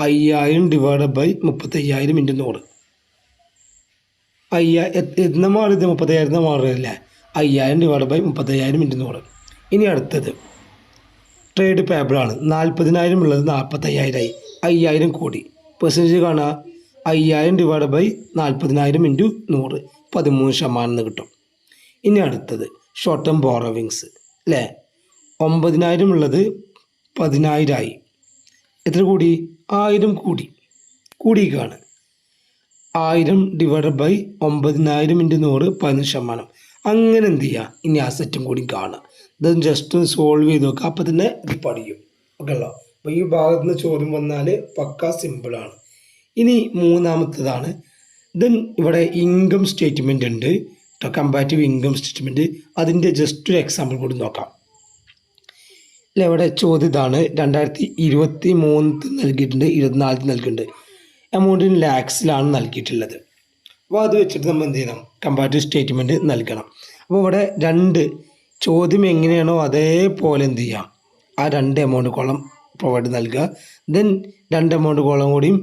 5,000 ഡിവൈഡ് ബൈ 35,000 ഇൻറ്റു 100. എന്ന് മാറിയത് 30,000 മാറിയല്ലേ. 5,000 ഡിവൈഡ് ബൈ 35,000 ഇൻറ്റു 100. ഇനി അടുത്തത് ട്രേഡ് പേബിൾ ആണ്. 40,000 ഉള്ളത് 45,000 ആയി, 5,000 കൂടി. പെർസെൻറ്റേജ് കാണുക, 5,000 ഡിവൈഡ് ബൈ 40,000 ഇൻറ്റു 100, 13% എന്ന് കിട്ടും. ഇനി അടുത്തത് ഷോർട്ട് ടേം ബോറോവിങ്സ് അല്ലേ. 9,000 ഉള്ളത് 10,000 ആയി. എത്ര കൂടി, 1,000 കൂടിയിരിക്കുകയാണ്. 1,000 ഡിവൈഡ് ബൈ 9,000 ഇൻറ്റു 100, 15%. അങ്ങനെ എന്ത് ചെയ്യുക, ഇനി ആ സെറ്റും കൂടി കാണുക. ഇത് ജസ്റ്റ് സോൾവ് ചെയ്ത് നോക്കുക, അപ്പോൾ തന്നെ ഇത് പഠിക്കും. ഓക്കെ അല്ലോ. അപ്പോൾ ഈ ഭാഗത്ത് നിന്ന് ചോദ്യം വന്നാൽ പക്ക സിമ്പിളാണ്. ഇനി മൂന്നാമത്തേതാണ്. ദെൻ ഇവിടെ ഇൻകം സ്റ്റേറ്റ്മെൻറ്റ് ഉണ്ട്, കമ്പാരിറ്റീവ് ഇൻകം സ്റ്റേറ്റ്മെൻറ്റ്. അതിൻ്റെ ജസ്റ്റ് ഒരു എക്സാമ്പിൾ കൂടി നോക്കാം അല്ലേ. ഇവിടെ ചോദ്യം ഇതാണ്. 2023 നൽകിയിട്ടുണ്ട്, 24 നൽകിയിട്ടുണ്ട്. എമൗണ്ടിന് ലാക്സിലാണ് നൽകിയിട്ടുള്ളത്. അപ്പോൾ അത് വെച്ചിട്ട് നമ്മൾ എന്ത് ചെയ്യണം, കമ്പാരിറ്റീവ് സ്റ്റേറ്റ്മെൻറ്റ് നൽകണം. അപ്പോൾ ഇവിടെ ചോദ്യം എങ്ങനെയാണോ അതേപോലെ എന്ത് ചെയ്യാം, ആ 2 എമൗണ്ട് കോളം പ്രൊവൈഡ് നൽകുക. ദെൻ 2 എമൗണ്ട് കോളം കൂടിയും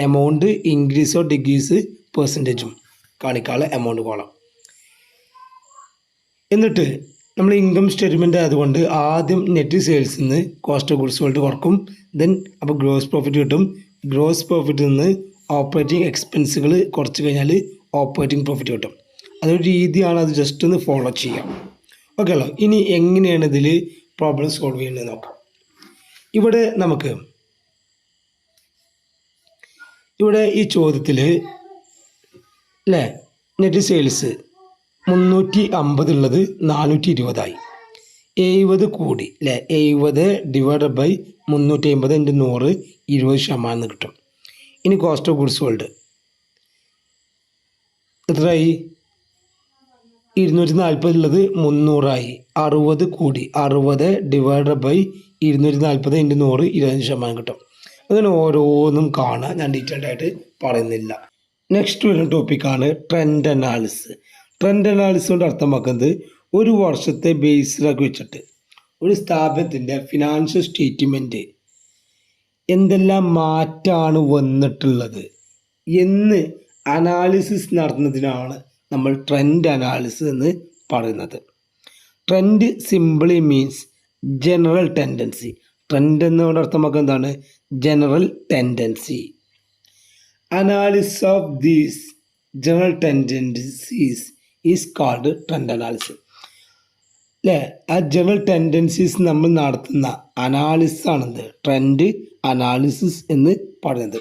എമൗണ്ട് ഇൻക്രീസോ ഡിക്രീസ് പെർസെൻറ്റേജും കാണിക്കാനുള്ള എമൗണ്ട് കോളം. എന്നിട്ട് നമ്മൾ ഇൻകം സ്റ്റേറ്റ്മെൻറ്റ് ആയതുകൊണ്ട് ആദ്യം നെറ്റ് സെയിൽസിൽ നിന്ന് കോസ്റ്റ് ഓഫ് ഗുഡ്സ് സോൾഡ് കുറക്കും. ദെൻ അപ്പോൾ ഗ്രോസ് പ്രോഫിറ്റ് കിട്ടും. ഗ്രോസ് പ്രോഫിറ്റിൽ നിന്ന് ഓപ്പറേറ്റിംഗ് എക്സ്പെൻസുകൾ കുറച്ച് കഴിഞ്ഞാൽ ഓപ്പറേറ്റിംഗ് പ്രോഫിറ്റ് കിട്ടും. അതൊരു രീതിയാണ്, അത് ജസ്റ്റ് ഒന്ന് ഫോളോ ചെയ്യാം. ഓക്കെ അല്ലോ. ഇനി എങ്ങനെയാണ് ഇതിൽ പ്രോബ്ലം സോൾവ് ചെയ്യുന്നത് നോക്കാം. ഇവിടെ ഈ ചോദ്യത്തിൽ അല്ലേ നെറ്റ് സെയിൽസ് 350 ഉള്ളത് 420 ആയി. 70 കൂടി അല്ലേ. 70 ഡിവൈഡ് ബൈ 350 ഇൻറ്റു 100, 20% എന്ന് കിട്ടും. ഇനി കോസ്റ്റ് ഓഫ് ഗുഡ്സ് സോൾഡ് എത്രയായി, 240 ഉള്ളത് 300 ആയി. 60 കൂടി, 60 ഡിവൈഡ് ബൈ 240 ഇൻറ്റു 100, 20% കിട്ടും. അങ്ങനെ ഓരോന്നും കാണാൻ ഞാൻ ഡീറ്റെയിൽഡ് ആയിട്ട് പറയുന്നില്ല. നെക്സ്റ്റ് വരുന്ന ടോപ്പിക്കാണ് ട്രെൻഡ് അനാലിസിസ്. ട്രെൻഡ് അനാലിസിസ് കൊണ്ട് അർത്ഥമാക്കുന്നത് ഒരു വർഷത്തെ ബേസിലാക്കി വെച്ചിട്ട് ഒരു സ്ഥാപനത്തിൻ്റെ ഫിനാൻഷ്യൽ സ്റ്റേറ്റ്മെൻറ്റ് എന്തെല്ലാം മാറ്റമാണ് വന്നിട്ടുള്ളത്, എന്ന് അനാലിസിസ് നടത്തുന്നതിനാണ് നമ്മൾ ട്രെൻഡ് അനാലിസിസ് എന്ന് പറയുന്നത്. Trend simply means general tendency. Trend എന്നോട് അർത്ഥമാക്കുക എന്താണ്? General tendency. Analysis of these general tendencies is called trend analysis. അല്ലേ? ആ ജനറൽ ടെൻഡൻസീസ് നമ്മൾ നടത്തുന്ന അനാലിസിസ് ആണെന്ത്? ട്രെൻഡ് അനാലിസിസ് എന്ന് പറയുന്നത്.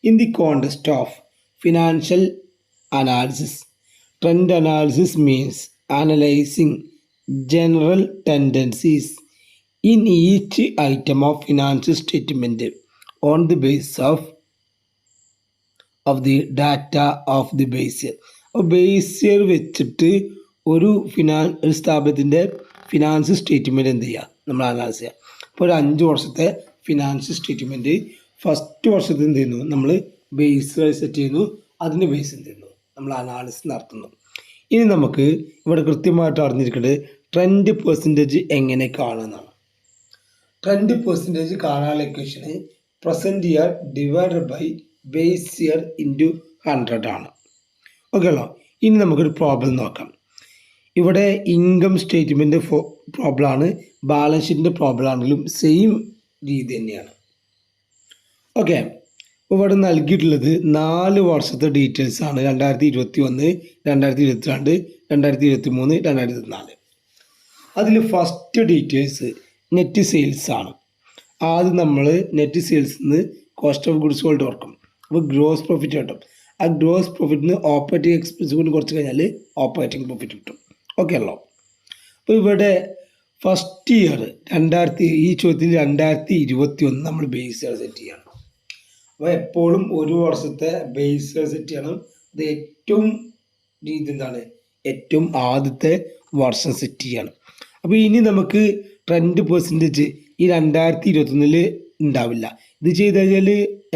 In the context of financial analysis, trend analysis means analysing general tendencies in each item of financial statement on the basis of the data of the base year. Base year വെച്ചിട്ട് ഒരു സ്ഥാപനത്തിൻ്റെ ഫിനാൻസ് സ്റ്റേറ്റ്മെൻറ്റ് എന്ത് ചെയ്യുക? നമ്മൾ അനാലിസ് ചെയ്യുക. ഇപ്പോൾ ഒരു 5 വർഷത്തെ ഫിനാൻസ് സ്റ്റേറ്റ്മെൻറ്റ് ഫസ്റ്റ് വർഷത്തിൽ എന്ത് ചെയ്യുന്നു? നമ്മൾ ബേസ് സെറ്റ് ചെയ്യുന്നു. അതിൻ്റെ ബേസ് എന്ത് ചെയ്യുന്നു? നമ്മൾ അനാലിസിസ് നടത്തുന്നു. ഇനി നമുക്ക് ഇവിടെ കൃത്യമായിട്ട് അറിഞ്ഞിരിക്കേണ്ടത് ട്രെൻഡ് പെർസെൻറ്റേജ് എങ്ങനെ കാണുന്നതാണ്. ട്രെൻഡ് പെർസെൻറ്റേജ് കാണാനുള്ള ഇക്വേഷന് present year divided by base year into 100 ആണ്. ഓക്കെ ആണോ? ഇനി നമുക്കൊരു പ്രോബ്ലം നോക്കാം. ഇവിടെ ഇൻകം സ്റ്റേറ്റ്മെൻറ്റ് പ്രോബ്ലമാണ്, ബാലൻസ് ഷീറ്റിൻ്റെ പ്രോബ്ലം ആണെങ്കിലും സെയിം രീതി തന്നെയാണ്. ഓക്കെ, ഇവിടെ നൽകിയിട്ടുള്ളത് 4 വർഷത്തെ ഡീറ്റെയിൽസ് ആണ്. 2021, 2022, 2023, 2024. അതിൽ ഫസ്റ്റ് ഡീറ്റെയിൽസ് നെറ്റ് സെയിൽസ് ആണ്. ആദ്യം നമ്മൾ നെറ്റ് സെയിൽസിൽ നിന്ന് കോസ്റ്റ് ഓഫ് ഗുഡ്സ് സോൾഡ് ഓർക്കും. അപ്പോൾ ഗ്രോസ് പ്രോഫിറ്റ് കിട്ടും. ആ ഗ്രോസ് പ്രോഫിറ്റിന് ഓപ്പറേറ്റിംഗ് എക്സ്പെൻസ് കൊണ്ട് കുറച്ച് കഴിഞ്ഞാൽ ഓപ്പറേറ്റിംഗ് പ്രോഫിറ്റ് കിട്ടും. ഓക്കെ ആണല്ലോ? അപ്പോൾ ഇവിടെ ഫസ്റ്റ് ഇയർ ഈ ചോദ്യത്തിൽ 2021 നമ്മൾ ബേസ് ഇയർ സെറ്റ് ചെയ്യണം. അപ്പോൾ എപ്പോഴും ഒരു വർഷത്തെ ബേസ് ഇയർ സെറ്റ് ചെയ്യണം. അത് ഏറ്റവും രീതി എന്താണ്? ഏറ്റവും ആദ്യത്തെ വർഷം സെറ്റ് ചെയ്യണം. അപ്പോൾ ഇനി നമുക്ക് ട്രെൻഡ് പെർസെൻറ്റേജ് ഈ 2021 ഉണ്ടാവില്ല. ഇത് ചെയ്ത് കഴിഞ്ഞാൽ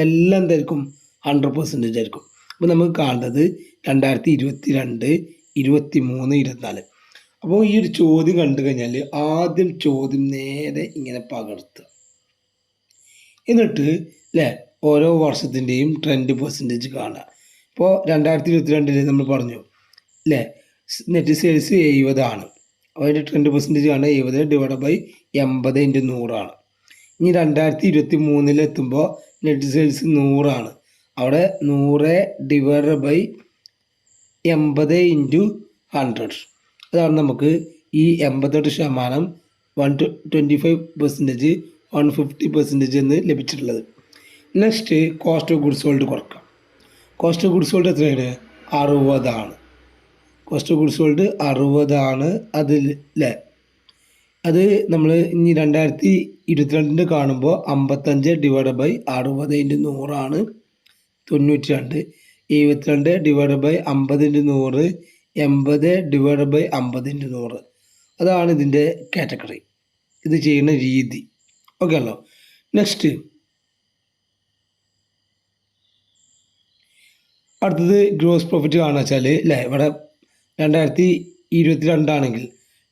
എല്ലാം എന്തായിരിക്കും? 100% ആയിരിക്കും. അപ്പോൾ നമുക്ക് കാണുന്നത് 2022, 23, 24. അപ്പോൾ ഈ ഒരു ചോദ്യം കണ്ടു കഴിഞ്ഞാൽ ആദ്യം ചോദ്യം നേരെ ഇങ്ങനെ പകർത്തുക. എന്നിട്ട് അല്ലേ ഓരോ വർഷത്തിൻ്റെയും ട്രെൻഡ് പെർസെൻറ്റേജ് കാണുക. ഇപ്പോൾ 2022 നമ്മൾ പറഞ്ഞു അല്ലേ നെറ്റ് സെയിൽസ് 70 ആണ്. അതിൻ്റെ ട്രെൻഡ് പെർസെൻറ്റേജ് കാണുക 70 ഡിവൈഡ് ബൈ 80 ഇൻറ്റു 100 ആണ്. ഇനി 2023 എത്തുമ്പോൾ നെറ്റ് സെയിൽസ് 100 ആണ്. അവിടെ 100 ഡിവൈഡ് ബൈ 80 ഇൻറ്റു 100. അതാണ് നമുക്ക് ഈ 88%, 125%, 150% എന്ന് ലഭിച്ചിട്ടുള്ളത്. Next cost of goods sold കുറക്കാം. കോസ്റ്റ് ഓഫ് ഗുഡ്സ് സോൾഡ് എത്രയാണ്? 60 ആണ്. കോസ്റ്റ് ഓഫ് ഗുഡ്സ് സോൾഡ് 60 ആണ്. അതിൽ അല്ലേ അത് നമ്മൾ ഇനി 2022 കാണുമ്പോൾ 55 ഡിവൈഡ് ബൈ 60 ഇൻറ്റു 100 ആണ് 92. 72 divide by 50 into 100, 80 divide by 50 into 100. അതാണ് ഇതിൻ്റെ കാറ്റഗറി, ഇത് ചെയ്യുന്ന രീതി. ഓക്കെ ആണല്ലോ? നെക്സ്റ്റ് അടുത്തത് ഗ്രോസ് പ്രോഫിറ്റ് കാണുക വെച്ചാൽ അല്ലേ ഇവിടെ 2022 ആണെങ്കിൽ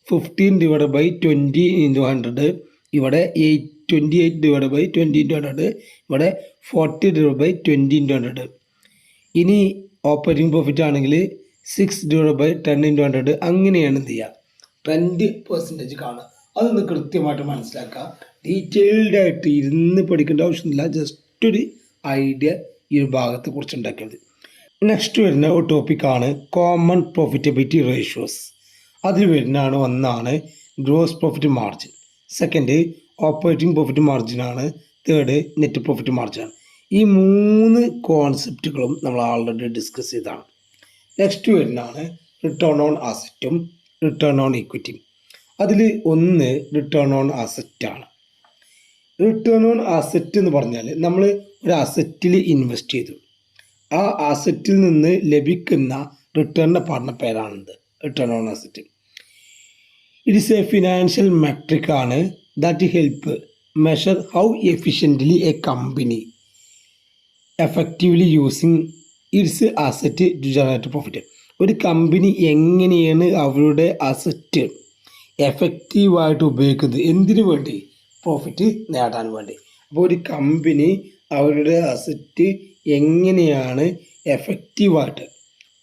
15 ഡിവൈഡ് ബൈ 20 ഇൻറ്റു 100, ഇവിടെ 28 ഡിവൈഡ് ബൈ 20 ഇൻറ്റു 100, ഇവിടെ 40 ഡിവൈഡ് ബൈ 20 ഇൻറ്റു 100. ഇനി ഓപ്പറേറ്റിംഗ് പ്രോഫിറ്റ് ആണെങ്കിൽ 6 ഡിവൈഡ് ബൈ 10 ഇൻറ്റു 100. അങ്ങനെയാണ് എന്ത് ചെയ്യുക? ട്രെൻഡ് പെർസെൻറ്റേജ് കാണുക. അതൊന്ന് കൃത്യമായിട്ട് മനസ്സിലാക്കുക. ഡീറ്റെയിൽഡ് ആയിട്ട് ഇരുന്ന് പഠിക്കേണ്ട ആവശ്യമില്ല. ജസ്റ്റ് ഒരു ഐഡിയ ഈ ഒരു ഭാഗത്തെ കുറിച്ച് ഉണ്ടാക്കിയത്. നെക്സ്റ്റ് വരുന്ന ഒരു ടോപ്പിക്കാണ് കോമൺ പ്രോഫിറ്റബിലിറ്റി റേഷ്യോസ്. അതിൽ വരുന്നതാണ് ഒന്നാണ് gross profit margin, second operating profit മാർജിനാണ്, തേർഡ് നെറ്റ് പ്രോഫിറ്റ് മാർജിനാണ്. ഈ 3 കോൺസെപ്റ്റുകളും നമ്മൾ ആൾറെഡി ഡിസ്കസ് ചെയ്തതാണ്. നെക്സ്റ്റ് വരുന്നതാണ് റിട്ടേൺ ഓൺ അസറ്റും റിട്ടേൺ ഓൺ ഇക്വിറ്റിയും. അതിൽ ഒന്ന് റിട്ടേൺ ഓൺ അസറ്റാണ്. റിട്ടേൺ ഓൺ അസറ്റ് എന്ന് പറഞ്ഞാൽ നമ്മൾ ഒരു അസറ്റിൽ ഇൻവെസ്റ്റ് ചെയ്തു, ആ അസറ്റിൽ നിന്ന് ലഭിക്കുന്ന റിട്ടേണിൻ്റെ പറഞ്ഞ പേരാണിത് return on asset. It is a financial metric ആണ് that help measure how efficiently a company effectively using its asset to generate profit. ഒരു കമ്പനി എങ്ങനെയാണ് അവരുടെ അസറ്റ് എഫക്റ്റീവായിട്ട് ഉപയോഗിക്കുന്നത്, എന്തിനു വേണ്ടി? പ്രോഫിറ്റ് നേടാൻ വേണ്ടി. അപ്പോൾ ഒരു കമ്പനി അവരുടെ അസറ്റ് എങ്ങനെയാണ് എഫക്റ്റീവായിട്ട്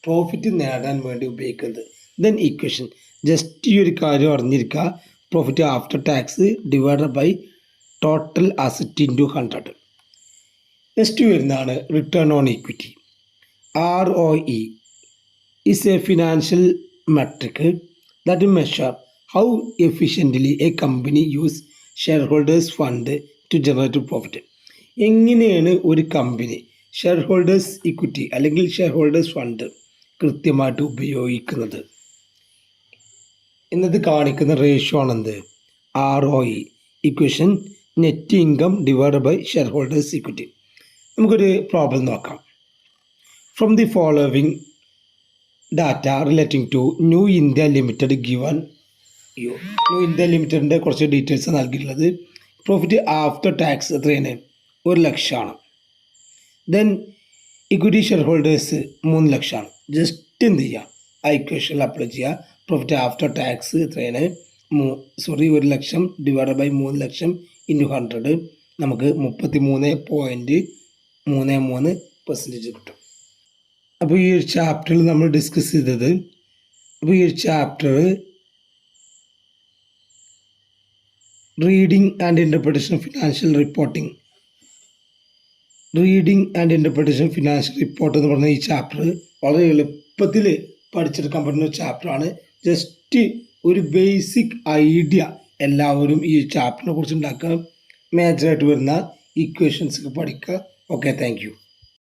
പ്രോഫിറ്റ് നേടാൻ വേണ്ടി ഉപയോഗിക്കുന്നത്. ദെൻ ഇക്വേഷൻ ജസ്റ്റ് ഈ ഒരു കാര്യം അറിഞ്ഞിരിക്കുക, profit after tax divided by total asset into 100. Next വരുന്നതാണ് return on equity. ROE is a financial metric that measure how efficiently a company use shareholders fund to generate profit. എങ്ങനെയാണ് ഒരു കമ്പനി ഷെയർ ഹോൾഡേഴ്സ് ഇക്വിറ്റി അല്ലെങ്കിൽ ഷെയർ ഹോൾഡേഴ്സ് ഫണ്ട് കൃത്യമായിട്ട് ഉപയോഗിക്കുന്നത് എന്നത് കാണിക്കുന്ന റേഷ്യോ ആണെന്ത്? ROE equation net income divide by share holders equity. നമുക്കൊരു പ്രോബ്ലം നോക്കാം. From the following data relating to new India limited given you. New India ലിമിറ്റഡിൻ്റെ കുറച്ച് ഡീറ്റെയിൽസ് നൽകിയിട്ടുള്ളത്. പ്രോഫിറ്റ് ആഫ്റ്റർ ടാക്സ് എത്രയാണ്? 1,00,000. Then equity share holders 3,00,000. Just എന്ത് ചെയ്യുക, ആ ഇക്വേഷനിൽ അപ്ലൈ ചെയ്യുക. പ്രോഫിറ്റ് ആഫ്റ്റർ ടാക്സ് എത്രയാണ്? 1,00,000 ഡിവൈഡ് ബൈ 3,00,000 ഇൻറ്റു 100 നമുക്ക് 33.33% കിട്ടും. അപ്പോൾ ഈ ഒരു ചാപ്റ്ററിൽ നമ്മൾ ഡിസ്കസ് ചെയ്തത്, അപ്പോൾ ഈ ഒരു chapter reading and interpretation financial reporting, reading and interpretation financial report എന്ന് പറഞ്ഞ ഈ ചാപ്റ്റർ വളരെ എളുപ്പത്തിൽ പഠിച്ചെടുക്കാൻ പറ്റുന്ന ഒരു ചാപ്റ്ററാണ്. ജസ്റ്റ് ഒരു ബേസിക് ഐഡിയ എല്ലാവരും ഈ ചാപ്റ്ററിനെ കുറിച്ച് ഉണ്ടാക്കുക. മേജറായിട്ട് വരുന്ന ഇക്വേഷൻസ് പഠിക്കുക. Okay, thank you.